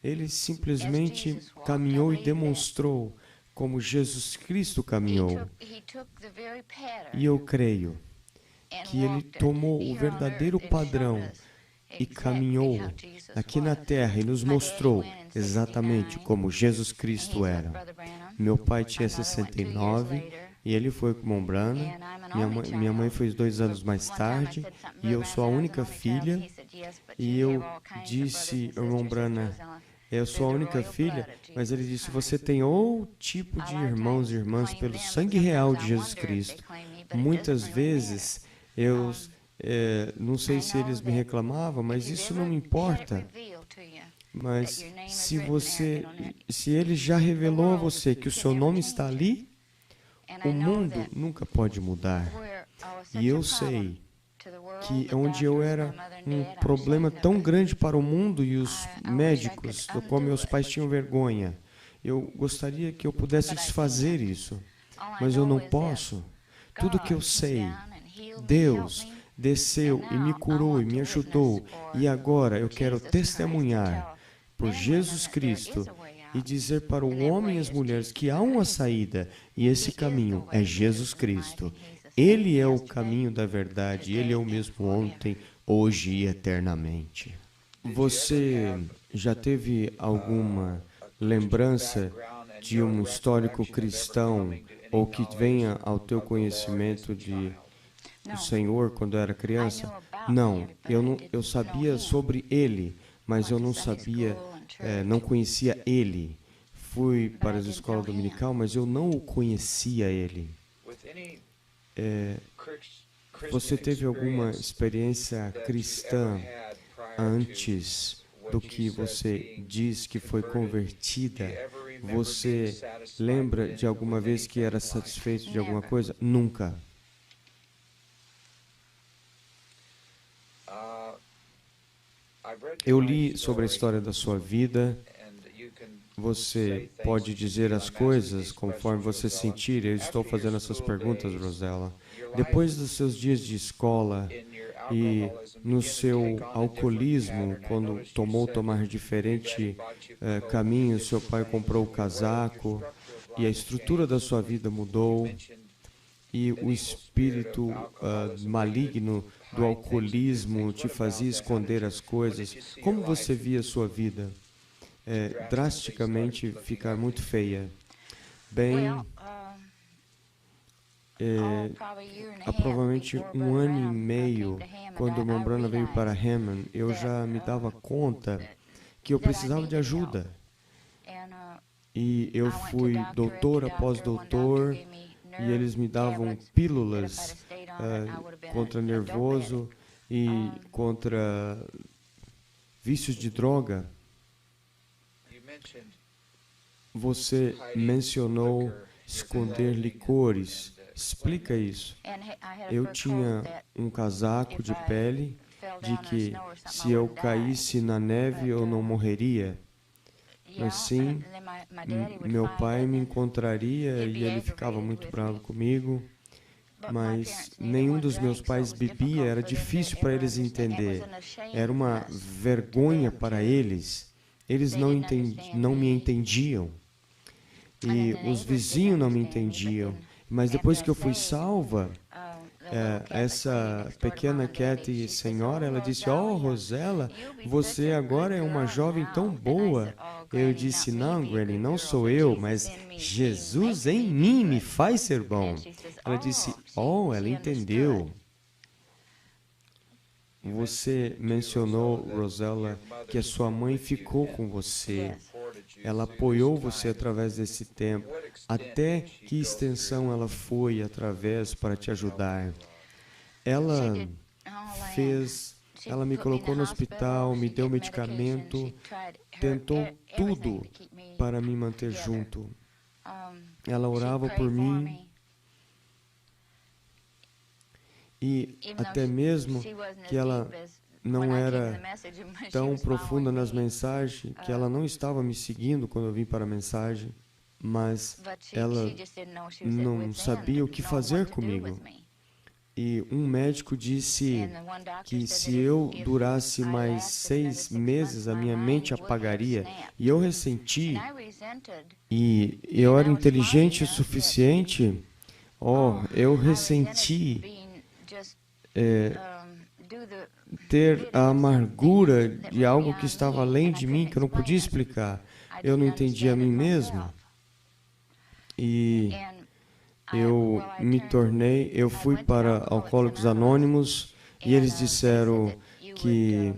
Ele simplesmente caminhou e demonstrou como Jesus Cristo caminhou. E eu creio que ele tomou o verdadeiro padrão e caminhou aqui na terra e nos mostrou exatamente como Jesus Cristo era. Meu pai tinha 69 e ele foi com o irmão Branham. Minha mãe foi 2 anos mais tarde e eu sou a única filha. E eu disse ao irmão Branham, eu sou a única filha, mas ele disse, você tem outro tipo de irmãos e irmãs pelo sangue real de Jesus Cristo. Muitas vezes, não sei se eles me reclamavam, mas isso não me importa. Mas se ele já revelou a você que o seu nome está ali, o mundo nunca pode mudar. E eu sei que onde eu era um problema tão grande para o mundo e os médicos, do qual meus pais tinham vergonha, eu gostaria que eu pudesse desfazer isso, mas eu não posso. Tudo que eu sei, Deus desceu e me curou e me ajudou, e agora eu quero testemunhar por Jesus Cristo e dizer para o homem e as mulheres que há uma saída, e esse caminho é Jesus Cristo. Ele é o caminho da verdade, ele é o mesmo ontem, hoje e eternamente. Você já teve alguma lembrança de um histórico cristão ou que venha ao teu conhecimento do Senhor quando era criança? Não, eu sabia sobre ele, mas eu não sabia, não conhecia ele. Fui para a escola dominical, mas eu não o conhecia ele. Você teve alguma experiência cristã antes do que você diz que foi convertida? Você lembra de alguma vez que era satisfeito de alguma coisa? Nunca. Eu li sobre a história da sua vida. Você pode dizer as coisas conforme você sentir. Eu estou fazendo essas perguntas, Rosella. Depois dos seus dias de escola e no seu alcoolismo, quando tomar diferente caminho, seu pai comprou o casaco e a estrutura da sua vida mudou e o espírito maligno do alcoolismo te fazia esconder as coisas. Como você via a sua vida? Drasticamente ficar muito feia. Bem, há provavelmente 1 ano e meio, quando o irmão Branham veio para Hammond, eu já me dava conta que eu precisava de ajuda. E eu fui doutor após doutor, e eles me davam pílulas contra nervoso e contra vícios de droga. Você mencionou esconder licores. Explica isso. Eu tinha um casaco de pele de que se eu caísse na neve eu não morreria. Mas sim, meu pai me encontraria e ele ficava muito bravo comigo. Mas nenhum dos meus pais bebia, era difícil para eles entender. Era uma vergonha para eles. Eles não me entendiam. E os vizinhos não me entendiam. Mas depois que eu fui salva, essa pequena Kathy senhora, ela disse, oh, Rosella, você agora é uma jovem tão boa. Eu disse, não, Granny, não sou eu, mas Jesus em mim me faz ser bom. Ela disse, oh, ela entendeu. Você mencionou, Rosella, que a sua mãe ficou com você. Ela apoiou você através desse tempo. Até que extensão ela foi através para te ajudar? Ela me colocou no hospital, me deu medicamento, tentou tudo para me manter junto. Ela orava por mim e até mesmo que ela não era tão profunda nas mensagens, que ela não estava me seguindo quando eu vim para a mensagem, mas ela não sabia o que fazer comigo. E um médico disse que se eu durasse mais 6 meses, a minha mente apagaria. E eu ressenti, e eu era inteligente o suficiente, eu ressenti ter a amargura de algo que estava além de mim, que eu não podia explicar. Eu não entendia a mim mesmo. E eu fui para Alcoólicos Anônimos e eles disseram que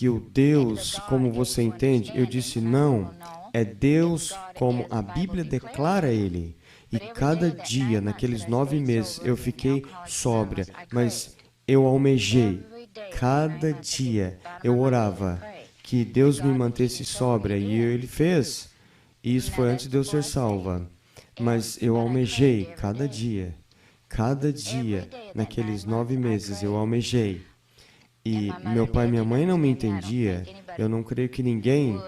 o Deus, como você entende, eu disse, não, é Deus como a Bíblia declara Ele. E cada dia, naqueles 9 meses, eu fiquei sóbria, mas eu almejei, cada dia eu orava que Deus me mantesse sóbria, e Ele fez. E isso foi antes de eu ser salva. Mas eu almejei cada dia, naqueles 9 meses eu almejei. E meu pai e minha mãe não me entendiam, eu não creio que ninguém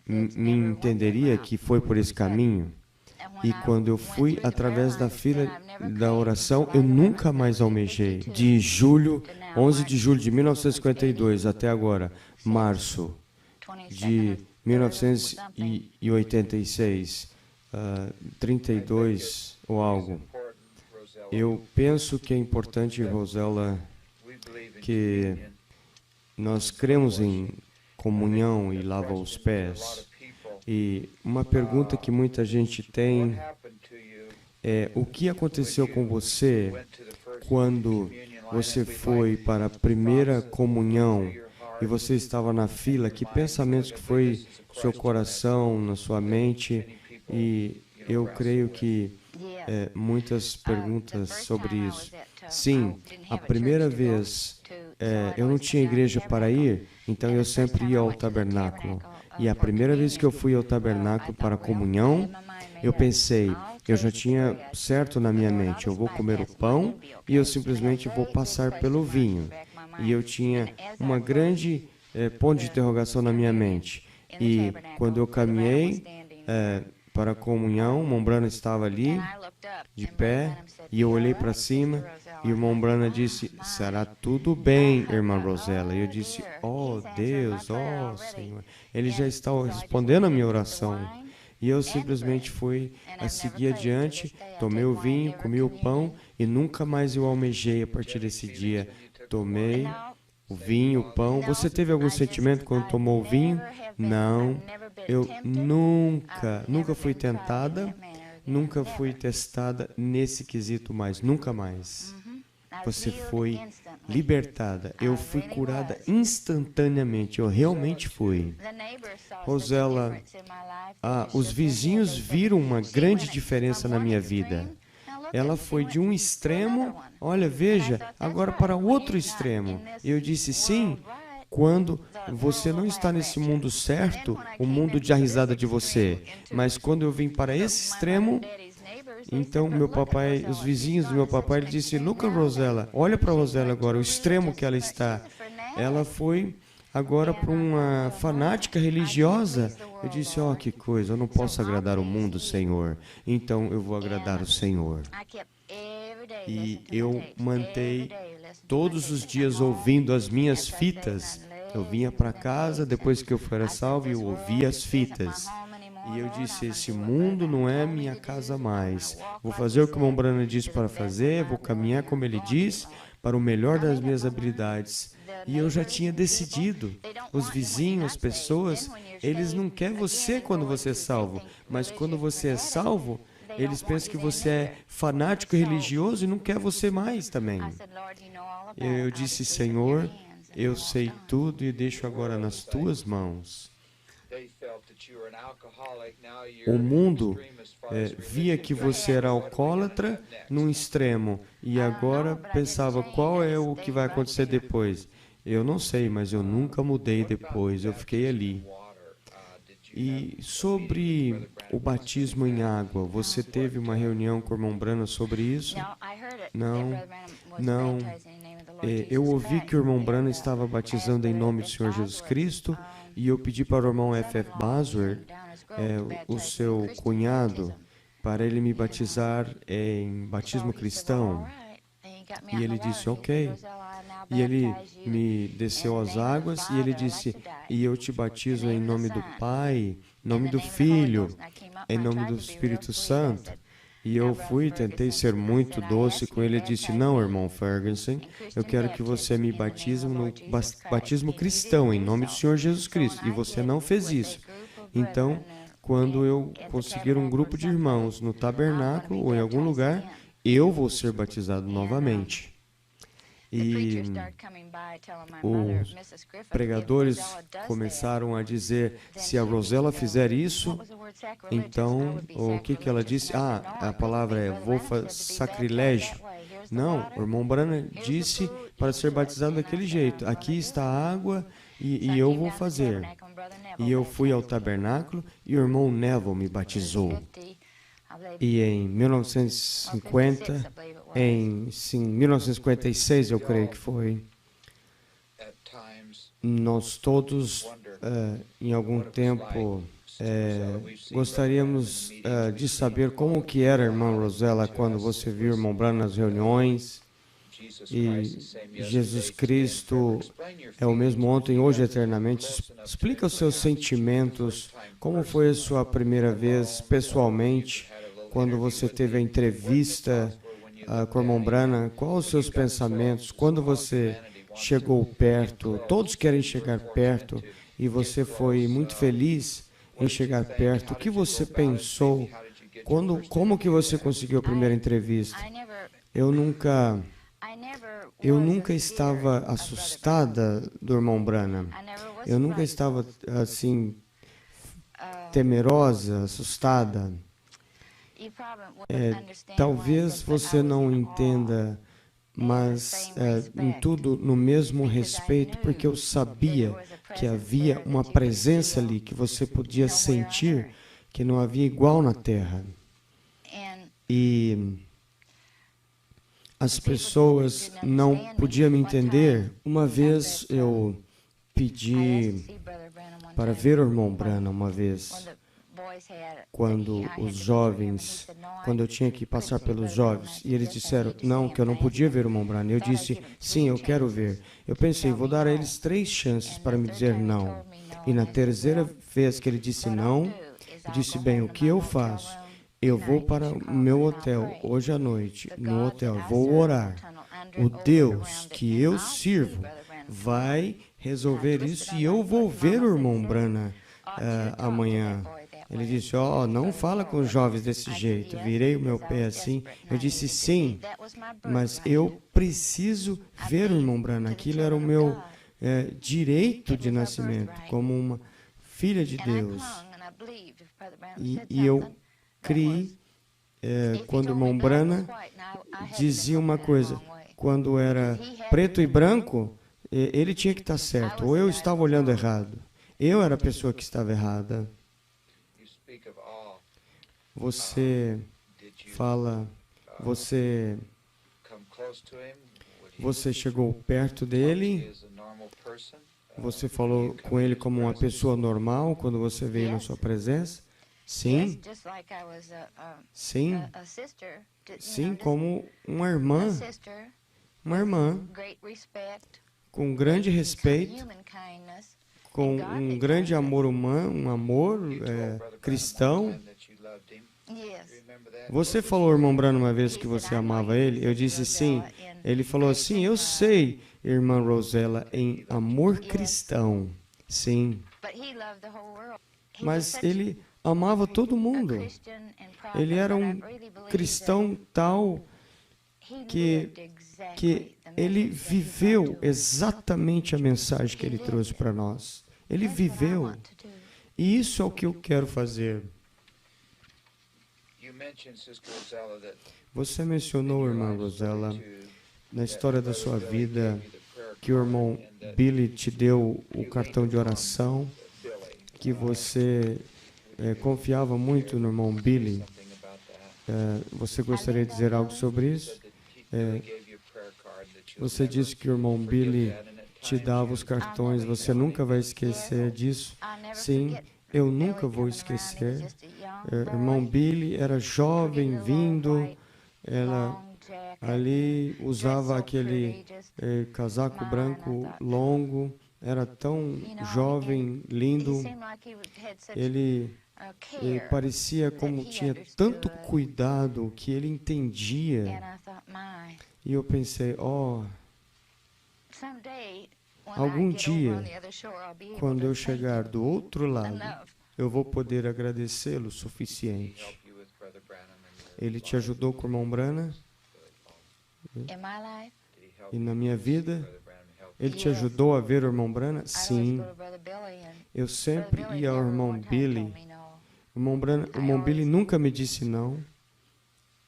me entenderia que foi por esse caminho. E quando eu fui através da fila da oração, eu nunca mais almejei. De 11 de julho de 1952 até agora, março de 1986, 32 ou algo. Eu penso que é importante, Rosella, que nós cremos em comunhão e lava os pés. E uma pergunta que muita gente tem é: o que aconteceu com você quando você foi para a primeira comunhão e você estava na fila? Que pensamentos que foi no seu coração, na sua mente? E eu creio que muitas perguntas sobre isso. Sim, a primeira vez eu não tinha igreja para ir, então eu sempre ia ao tabernáculo. E a primeira vez que eu fui ao tabernáculo para a comunhão, eu pensei, eu já tinha certo na minha mente, eu vou comer o pão e eu simplesmente vou passar pelo vinho. E eu tinha uma grande ponto de interrogação na minha mente. E quando eu caminhei para a comunhão, o irmão Branham estava ali, de pé, e eu olhei para cima, e o irmão Branham disse, será tudo bem, irmã Rosella. E eu disse, oh Deus, oh Senhor. Ele já está respondendo a minha oração. E eu simplesmente fui a seguir adiante, tomei o vinho, comi o pão, e nunca mais eu almejei a partir desse dia. Tomei o vinho, o pão. Você teve algum sentimento quando tomou o vinho? Não. Eu nunca fui tentada, nunca fui testada nesse quesito mais, nunca mais. Você foi libertada. Eu fui curada instantaneamente, eu realmente fui. Rosella, os vizinhos viram uma grande diferença na minha vida. Ela foi de um extremo, olha, veja, agora para o outro extremo. Eu disse, sim, quando você não está nesse mundo certo, o mundo dá risada de você. Mas quando eu vim para esse extremo, Então, meu papai, os vizinhos do meu papai, ele disse, Luca Rosella, olha para a Rosella agora, o extremo que ela está. Ela foi agora para uma fanática religiosa. Eu disse, ó, que coisa, eu não posso agradar o mundo, Senhor. Então, eu vou agradar o Senhor. E eu mantei todos os dias ouvindo as minhas fitas. Eu vinha para casa, depois que eu fora salvo, eu ouvia as fitas. E eu disse, esse mundo não é minha casa mais. Vou fazer o que o irmão Branham disse para fazer, vou caminhar como ele diz, para o melhor das minhas habilidades. E eu já tinha decidido. Os vizinhos, as pessoas, eles não querem você quando você é salvo. Mas quando você é salvo, eles pensam que você é fanático religioso e não quer você mais também. Eu disse, Senhor, eu sei tudo e deixo agora nas tuas mãos. O mundo via que você era alcoólatra num extremo e agora pensava qual é o que vai acontecer depois. Eu não sei, mas eu nunca mudei depois, eu fiquei ali. E sobre o batismo em água, você teve uma reunião com o irmão Branham sobre isso? Não. Eu ouvi que o irmão Branham estava batizando em nome do Senhor Jesus Cristo e eu pedi para o irmão F.F. Bosworth, o seu cunhado, para ele me batizar em batismo cristão. E ele disse, ok. E ele me desceu as águas e ele disse, e eu te batizo em nome do Pai, em nome do Filho, em nome do Espírito Santo. E eu fui, tentei ser muito doce com ele. Ele disse, não, irmão Ferguson, eu quero que você me batize no batismo cristão, em nome do Senhor Jesus Cristo. E você não fez isso. Então, quando eu conseguir um grupo de irmãos no tabernáculo ou em algum lugar, eu vou ser batizado novamente. E os pregadores começaram a dizer, se a Rosella fizer isso, então, o que ela disse? A palavra é sacrilégio. Não, o irmão Branham disse para ser batizado daquele jeito. Aqui está a água e eu vou fazer. E eu fui ao tabernáculo e o irmão Neville me batizou. E em 1950, em 1956, eu creio que foi, nós todos, em algum tempo, gostaríamos de saber como que era a irmã Rosella quando você viu o irmão Branham nas reuniões. E Jesus Cristo é o mesmo ontem, hoje, eternamente. Explica os seus sentimentos, como foi a sua primeira vez pessoalmente, quando você teve a entrevista com o irmão Branham, quais os seus pensamentos, quando você chegou perto, todos querem chegar perto, e você foi muito feliz em chegar perto, o que você pensou, como que você conseguiu a primeira entrevista? Eu nunca estava assustada do irmão Branham, eu nunca estava assim, temerosa, assustada. Talvez você não entenda, mas em tudo no mesmo respeito, porque eu sabia que havia uma presença ali que você podia sentir que não havia igual na terra. E as pessoas não podiam me entender. Uma vez eu pedi para ver o irmão Branham uma vez, quando eu tinha que passar pelos jovens, e eles disseram, não, que eu não podia ver o irmão Branham. Eu disse, sim, eu quero ver. Eu pensei, vou dar a eles 3 chances para me dizer não. E na terceira vez que ele disse não, eu disse, bem, o que eu faço? Eu vou para o meu hotel hoje à noite, no hotel, vou orar. O Deus que eu sirvo vai resolver isso e eu vou ver o irmão Branham amanhã. Ele disse, não fala com os jovens desse jeito. Virei o meu pé assim. Eu disse, sim, mas eu preciso ver o irmão Branham. Aquilo era o meu direito de nascimento, como uma filha de Deus. E eu criei, quando o irmão Branham dizia uma coisa, quando era preto e branco, ele tinha que estar certo, ou eu estava olhando errado. Eu era a pessoa que estava errada. Você fala, você chegou perto dele, você falou com ele como uma pessoa normal quando você veio na sua presença? Sim. Sim. Sim, como uma irmã com grande respeito, com um grande amor humano, um amor cristão. Você falou, irmão Branham, uma vez que você amava ele? Eu disse sim. Ele falou assim, eu sei, irmã Rosella, em amor cristão. Sim. Mas ele amava todo mundo. Ele era um cristão tal que ele viveu exatamente a mensagem que ele trouxe para nós. Ele viveu. E isso é o que eu quero fazer. Você mencionou, irmã Rosella, na história da sua vida, que o irmão Billy te deu o cartão de oração, que você confiava muito no irmão Billy. Você gostaria de dizer algo sobre isso? Você disse que o irmão Billy te dava os cartões, você nunca vai esquecer disso? Sim, eu nunca vou esquecer. Irmão Billy era jovem, vindo, ela ali usava aquele casaco branco longo, era tão jovem, lindo. Ele parecia como tinha tanto cuidado que ele entendia. E eu pensei, algum dia, quando eu chegar do outro lado, eu vou poder agradecê-lo o suficiente. Ele te ajudou com o irmão Branham? E na minha vida, ele te ajudou a ver o irmão Branham? Sim. Eu sempre ia ao irmão Billy. O irmão Billy nunca me disse não.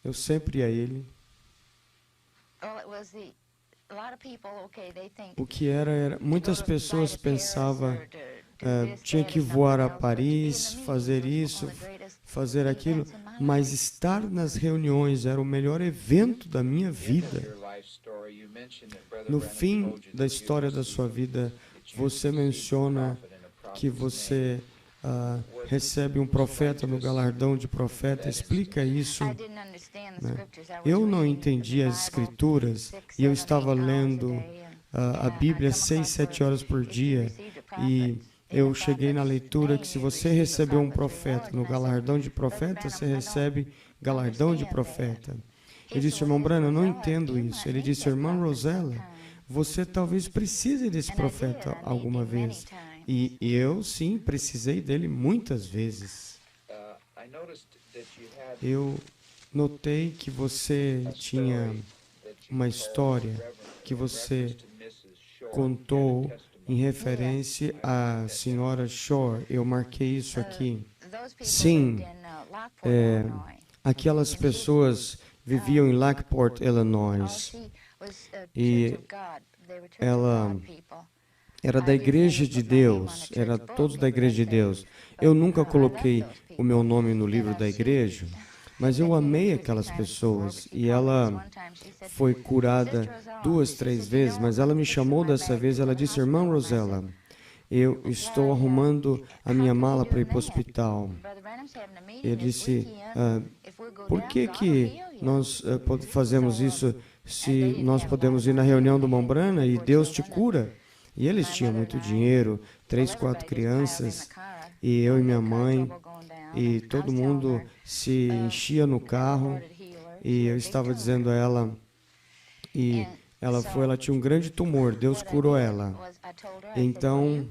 Eu sempre ia a ele. O que era muitas pessoas pensavam tinha que voar a Paris, fazer isso, fazer aquilo, mas estar nas reuniões era o melhor evento da minha vida. No fim da história da sua vida, você menciona que você recebe um profeta no galardão de profeta. Explica isso. Né? Eu não entendi as escrituras e eu estava lendo a Bíblia 6, 7 horas por dia e eu cheguei na leitura que se você recebeu um profeta no galardão de profeta, você recebe galardão de profeta. Eu disse, irmão Branham, eu não entendo isso. Ele disse, irmã Rosella, você talvez precise desse profeta alguma vez. E eu, sim, precisei dele muitas vezes. Eu notei que você tinha uma história que você contou em referência à senhora Shore. Eu marquei isso aqui. Sim, aquelas pessoas viviam em Lockport, Illinois. E ela era da Igreja de Deus, era todos da Igreja de Deus. Eu nunca coloquei o meu nome no livro da igreja, mas eu amei aquelas pessoas. E ela foi curada 2, 3 vezes, mas ela me chamou dessa vez, ela disse, irmã Rosella, eu estou arrumando a minha mala para ir para o hospital. Eu disse, por que nós fazemos isso se nós podemos ir na reunião do irmão Branham e Deus te cura? E eles tinham muito dinheiro, 3, 4 crianças, e eu e minha mãe, e todo mundo se enchia no carro, e eu estava dizendo a ela, e ela tinha um grande tumor, Deus curou ela. Então,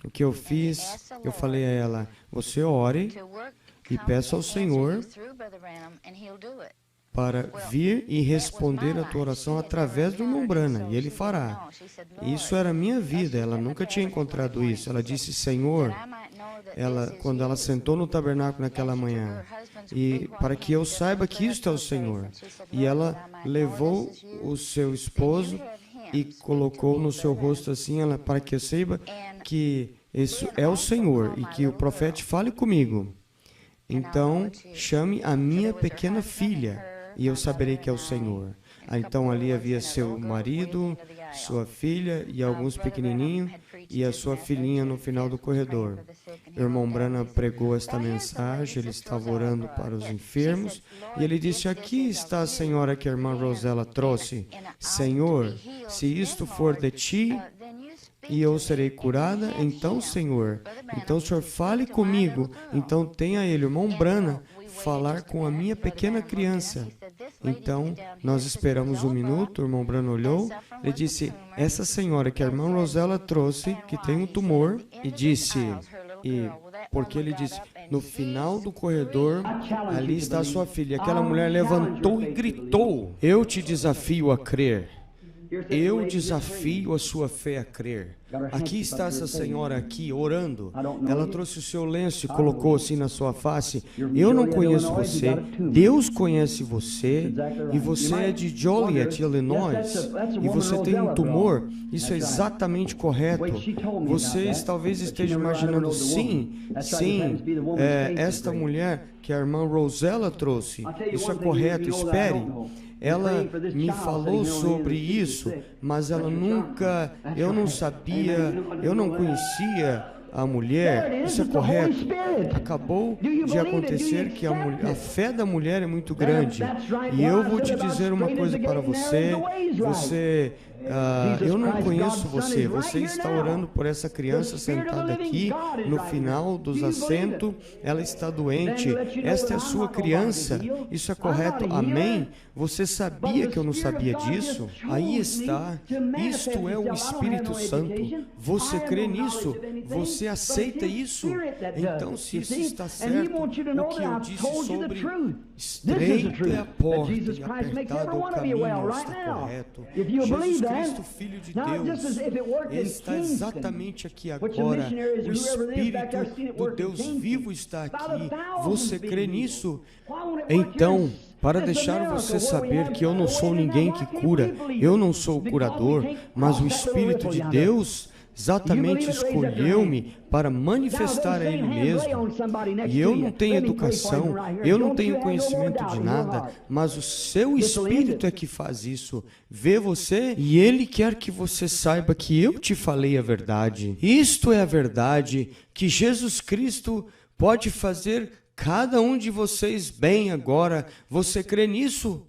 o que eu fiz, eu falei a ela, você ore e peça ao Senhor para vir e responder a tua oração através do irmão Branham, e ele fará. Isso era a minha vida, ela nunca tinha encontrado isso. Ela disse, Senhor, quando ela sentou no tabernáculo naquela manhã, e para que eu saiba que isto é o Senhor. E ela levou o seu esposo e colocou no seu rosto assim, para que eu saiba que isso é o Senhor, e que o profeta fale comigo. Então, chame a minha pequena filha, e eu saberei que é o Senhor. Então, ali havia seu marido, sua filha e alguns pequenininhos, e a sua filhinha no final do corredor. O irmão Branham pregou esta mensagem, ele estava orando para os enfermos, e ele disse, aqui está a senhora que a irmã Rosella trouxe. Senhor, se isto for de ti, e eu serei curada, então, Senhor, então o Senhor fale comigo. Então tenha ele, o irmão Branham, falar com a minha pequena criança. Então, nós esperamos um minuto, o irmão Branham olhou, ele disse, essa senhora que a irmã Rosella trouxe, que tem um tumor, e disse, porque ele disse, no final do corredor, ali está a sua filha. Aquela mulher levantou e gritou, eu te desafio a crer. Eu desafio a sua fé a crer. Aqui está essa senhora aqui orando. Ela trouxe o seu lenço e colocou assim na sua face. Eu não conheço você. Deus conhece você. E você é de Joliet, Illinois. E você tem um tumor. Isso é exatamente correto. Vocês talvez estejam imaginando, sim, esta mulher que a irmã Rosella trouxe. Isso é correto, espere. Ela me falou sobre isso, mas ela nunca, eu não sabia, eu não conhecia a mulher. Isso é correto. Acabou de acontecer que a fé da mulher é muito grande. E eu vou te dizer uma coisa para você. Eu não conheço você. Você está orando por essa criança sentada aqui no final dos assentos. Ela está doente. Esta é a sua criança. Isso é correto. Amém? Você sabia que eu não sabia disso? Aí está. Isto é o Espírito Santo. Você crê nisso? Você aceita isso? Então, se isso está certo, o que eu disse sobre estreita é a porta e apertado o caminho está correto. Jesus Cristo, Filho de Deus, está exatamente aqui agora. O Espírito do Deus vivo está aqui. Você crê nisso? Então, para deixar você saber que eu não sou ninguém que cura, eu não sou o curador, mas o Espírito de Deus exatamente escolheu-me para manifestar a Ele mesmo. E eu não tenho educação, eu não tenho conhecimento de nada, mas o seu Espírito é que faz isso. Vê você e Ele quer que você saiba que eu te falei a verdade. Isto é a verdade, que Jesus Cristo pode fazer cada um de vocês bem agora. Você crê nisso?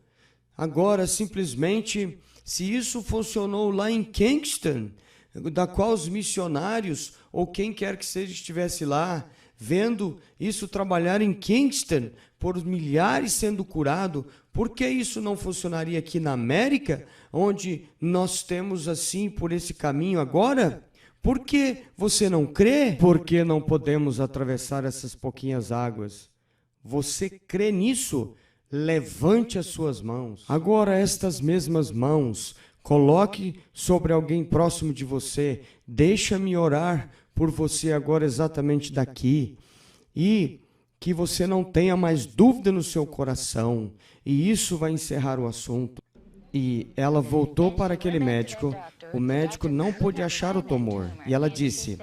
Agora, simplesmente, se isso funcionou lá em Kingston, da qual os missionários, ou quem quer que seja, estivesse lá, vendo isso trabalhar em Kingston, por milhares sendo curado, por que isso não funcionaria aqui na América, onde nós temos assim, por esse caminho agora? Por que você não crê? Porque não podemos atravessar essas pouquinhas águas. Você crê nisso? Levante as suas mãos. Agora, estas mesmas mãos, coloque sobre alguém próximo de você. Deixa-me orar por você agora exatamente daqui. E que você não tenha mais dúvida no seu coração. E isso vai encerrar o assunto. E ela voltou para aquele médico. O médico não pôde achar o tumor. E ela disse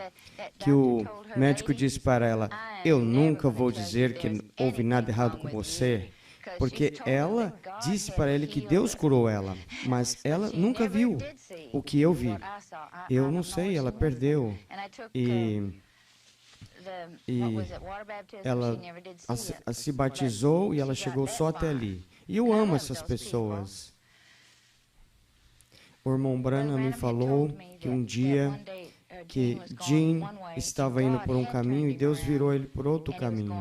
que o médico disse para ela, eu nunca vou dizer que houve nada errado com você. Porque ela disse para ele que Deus curou ela, mas ela nunca viu o que eu vi. Eu não sei, ela perdeu. E ela se batizou e ela chegou só até ali. E eu amo essas pessoas. O irmão Branham me falou que um dia que Jean estava indo por um caminho e Deus virou ele por outro caminho.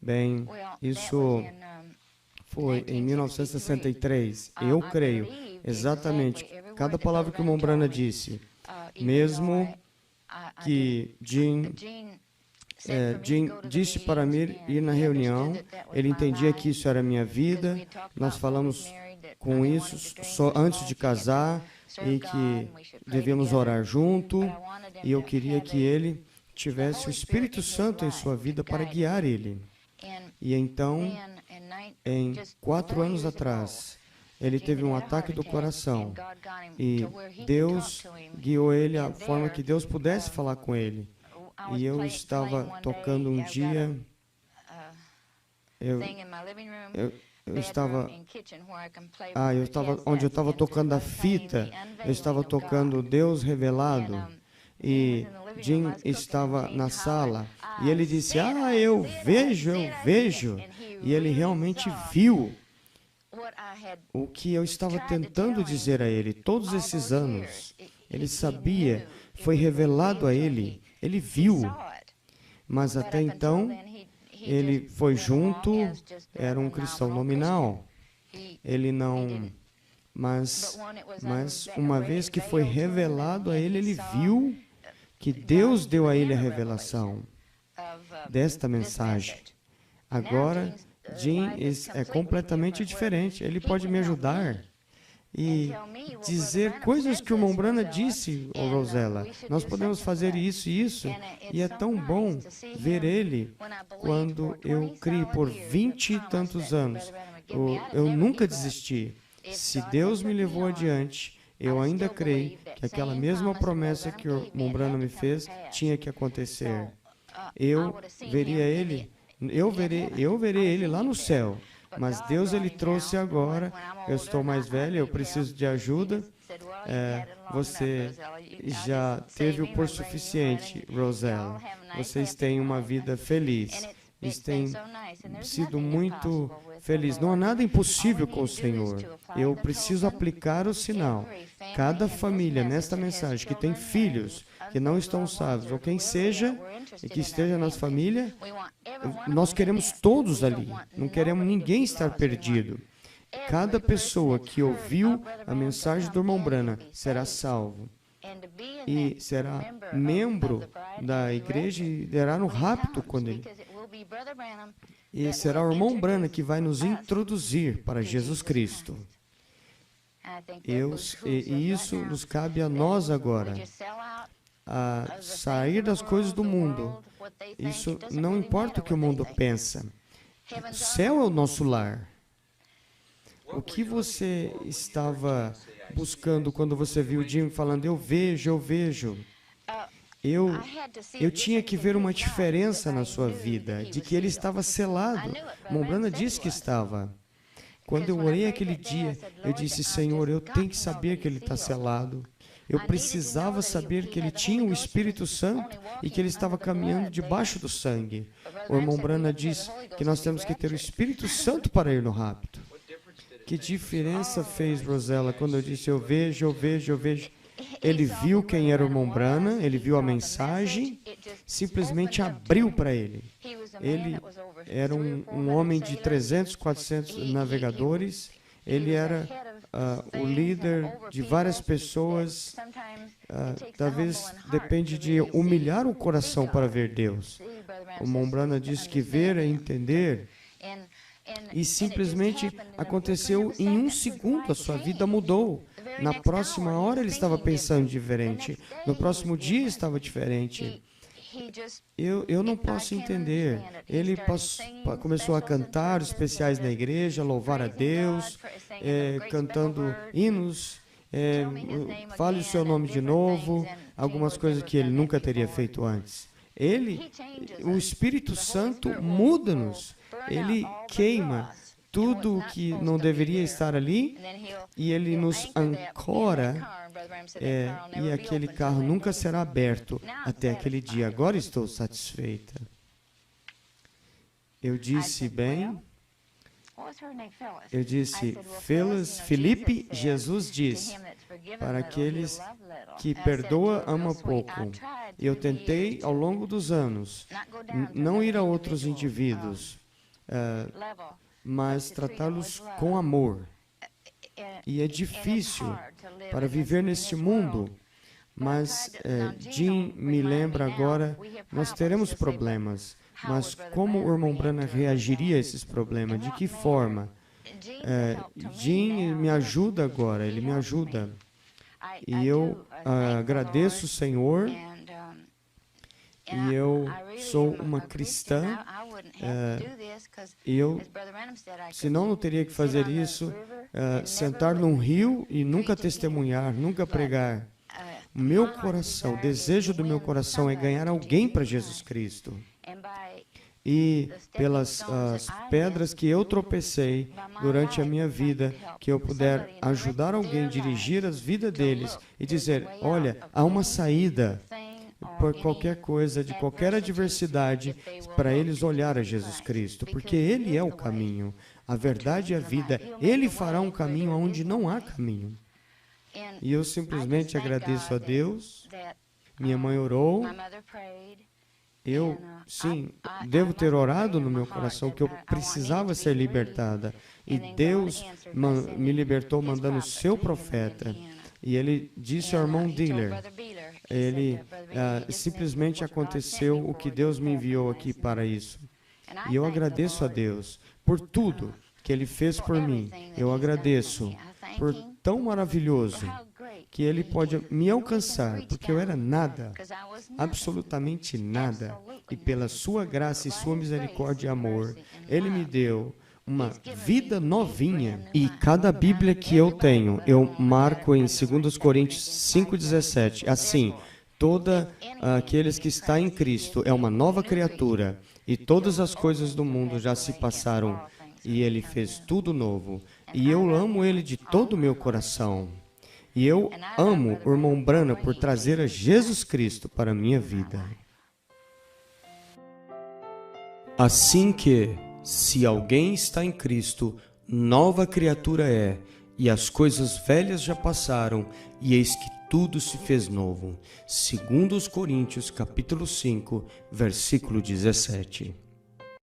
Bem, isso foi em 1963. Eu creio exatamente cada palavra que o irmão Branham disse. Mesmo que Jean disse para mim ir na reunião, ele entendia que isso era a minha vida. Nós falamos com isso só antes de casar e que devíamos orar junto. E eu queria que ele tivesse o Espírito Santo em sua vida para guiar ele. E então, em 4 anos atrás, ele teve um ataque do coração e Deus guiou ele à forma que Deus pudesse falar com ele. E eu estava tocando um dia eu estava onde eu estava tocando a fita, eu estava tocando Deus Revelado, e Jim estava na sala, e ele disse, eu vejo, e ele realmente viu o que eu estava tentando dizer a ele todos esses anos. Ele sabia, foi revelado a ele, ele viu, mas até então ele foi junto, era um cristão nominal. Ele não, mas uma vez que foi revelado a ele, ele viu que Deus deu a ele a revelação desta mensagem. Agora, Jim é completamente diferente. Ele pode me ajudar e dizer coisas que o irmão Branham disse, Rosella. Nós podemos fazer isso e isso. E é tão bom ver ele quando eu criei por 20 e tantos anos. Eu nunca desisti. Se Deus me levou adiante, eu ainda creio que aquela mesma promessa que o irmão Branham me fez tinha que acontecer. Eu veria ele, eu verei ele lá no céu. Mas Deus, ele trouxe agora, eu estou mais velho, eu preciso de ajuda. Você já teve o por suficiente, Rosella. Vocês têm uma vida feliz. Eles têm sido muito felizes. Não há nada impossível com o Senhor. Eu preciso aplicar o sinal. Cada família, nesta mensagem, que tem filhos que não estão salvos, ou quem seja, e que esteja na família, nós queremos todos ali. Não queremos ninguém estar perdido. Cada pessoa que ouviu a mensagem do irmão Branham será salvo. E será membro da igreja e irá no rapto quando ele... E será o irmão Branham que vai nos introduzir para Jesus Cristo. E isso nos cabe a nós agora. A sair das coisas do mundo. Isso não importa o que o mundo pensa. O céu é o nosso lar. O que você estava buscando quando você viu o Jim falando, eu vejo. Eu tinha que ver uma diferença na sua vida, de que ele estava selado. Mombrana disse que estava. Quando eu orei aquele dia, eu disse, Senhor, eu tenho que saber que ele está selado. Eu precisava saber que ele tinha o Espírito Santo e que ele estava caminhando debaixo do sangue. O irmão Branham diz que nós temos que ter o Espírito Santo para ir no rapto. Que diferença fez, Rosella, quando eu disse, eu vejo. Ele viu quem era o irmão Branham, ele viu a mensagem, simplesmente abriu para ele. Ele era um homem de 300, 400 navegadores, ele era o líder de várias pessoas. Talvez depende de humilhar o coração para ver Deus. O irmão Branham disse que ver é entender. E simplesmente aconteceu em um segundo, a sua vida mudou. Na próxima hora ele estava pensando diferente. No próximo dia estava diferente. Eu não posso entender. Ele começou a cantar especiais na igreja, louvar a Deus, cantando hinos, fale o seu nome de novo, algumas coisas que ele nunca teria feito antes. O Espírito Santo muda-nos. Ele queima tudo o que não deveria estar ali e ele nos ancora e aquele carro nunca será aberto até aquele dia. Agora estou satisfeita. Eu disse bem. Eu disse, Felipe, Jesus disse, para aqueles que perdoa, ama pouco. Eu tentei, ao longo dos anos, não ir a outros indivíduos, mas tratá-los com amor. E é difícil para viver neste mundo, mas Jim me lembra agora, nós teremos problemas, mas como o irmão Branham reagiria a esses problemas? De que forma? Jim me ajuda agora, ele me ajuda. E eu agradeço o Senhor, e eu sou uma cristã, e eu, senão não teria que fazer isso, sentar num rio e nunca testemunhar, nunca pregar. O meu coração, o desejo do meu coração é ganhar alguém para Jesus Cristo. e pelas as pedras que eu tropecei durante a minha vida, que eu puder ajudar alguém, dirigir as vidas deles e dizer, olha, há uma saída por qualquer coisa, de qualquer adversidade, para eles olhar a Jesus Cristo, porque Ele é o caminho, a verdade e a vida. Ele fará um caminho onde não há caminho. E eu simplesmente agradeço a Deus. Minha mãe orou. Eu, sim, devo ter orado no meu coração que eu precisava ser libertada. E Deus me libertou mandando o seu profeta. E ele disse ao irmão Diller, simplesmente aconteceu o que Deus me enviou aqui para isso. E eu agradeço a Deus por tudo que Ele fez por mim. Eu agradeço por tão maravilhoso que Ele pode me alcançar, porque eu era nada, absolutamente nada. E pela sua graça e sua misericórdia e amor, Ele me deu uma vida novinha. E cada Bíblia que eu tenho, eu marco em 2 Coríntios 5,17. Assim, toda aqueles que está em Cristo é uma nova criatura, e todas as coisas do mundo já se passaram, e Ele fez tudo novo. E eu amo Ele de todo o meu coração. E eu amo o irmão Branham por trazer a Jesus Cristo para a minha vida. Assim que, se alguém está em Cristo, nova criatura é, e as coisas velhas já passaram, e eis que tudo se fez novo. 2 Coríntios, capítulo 5, versículo 17.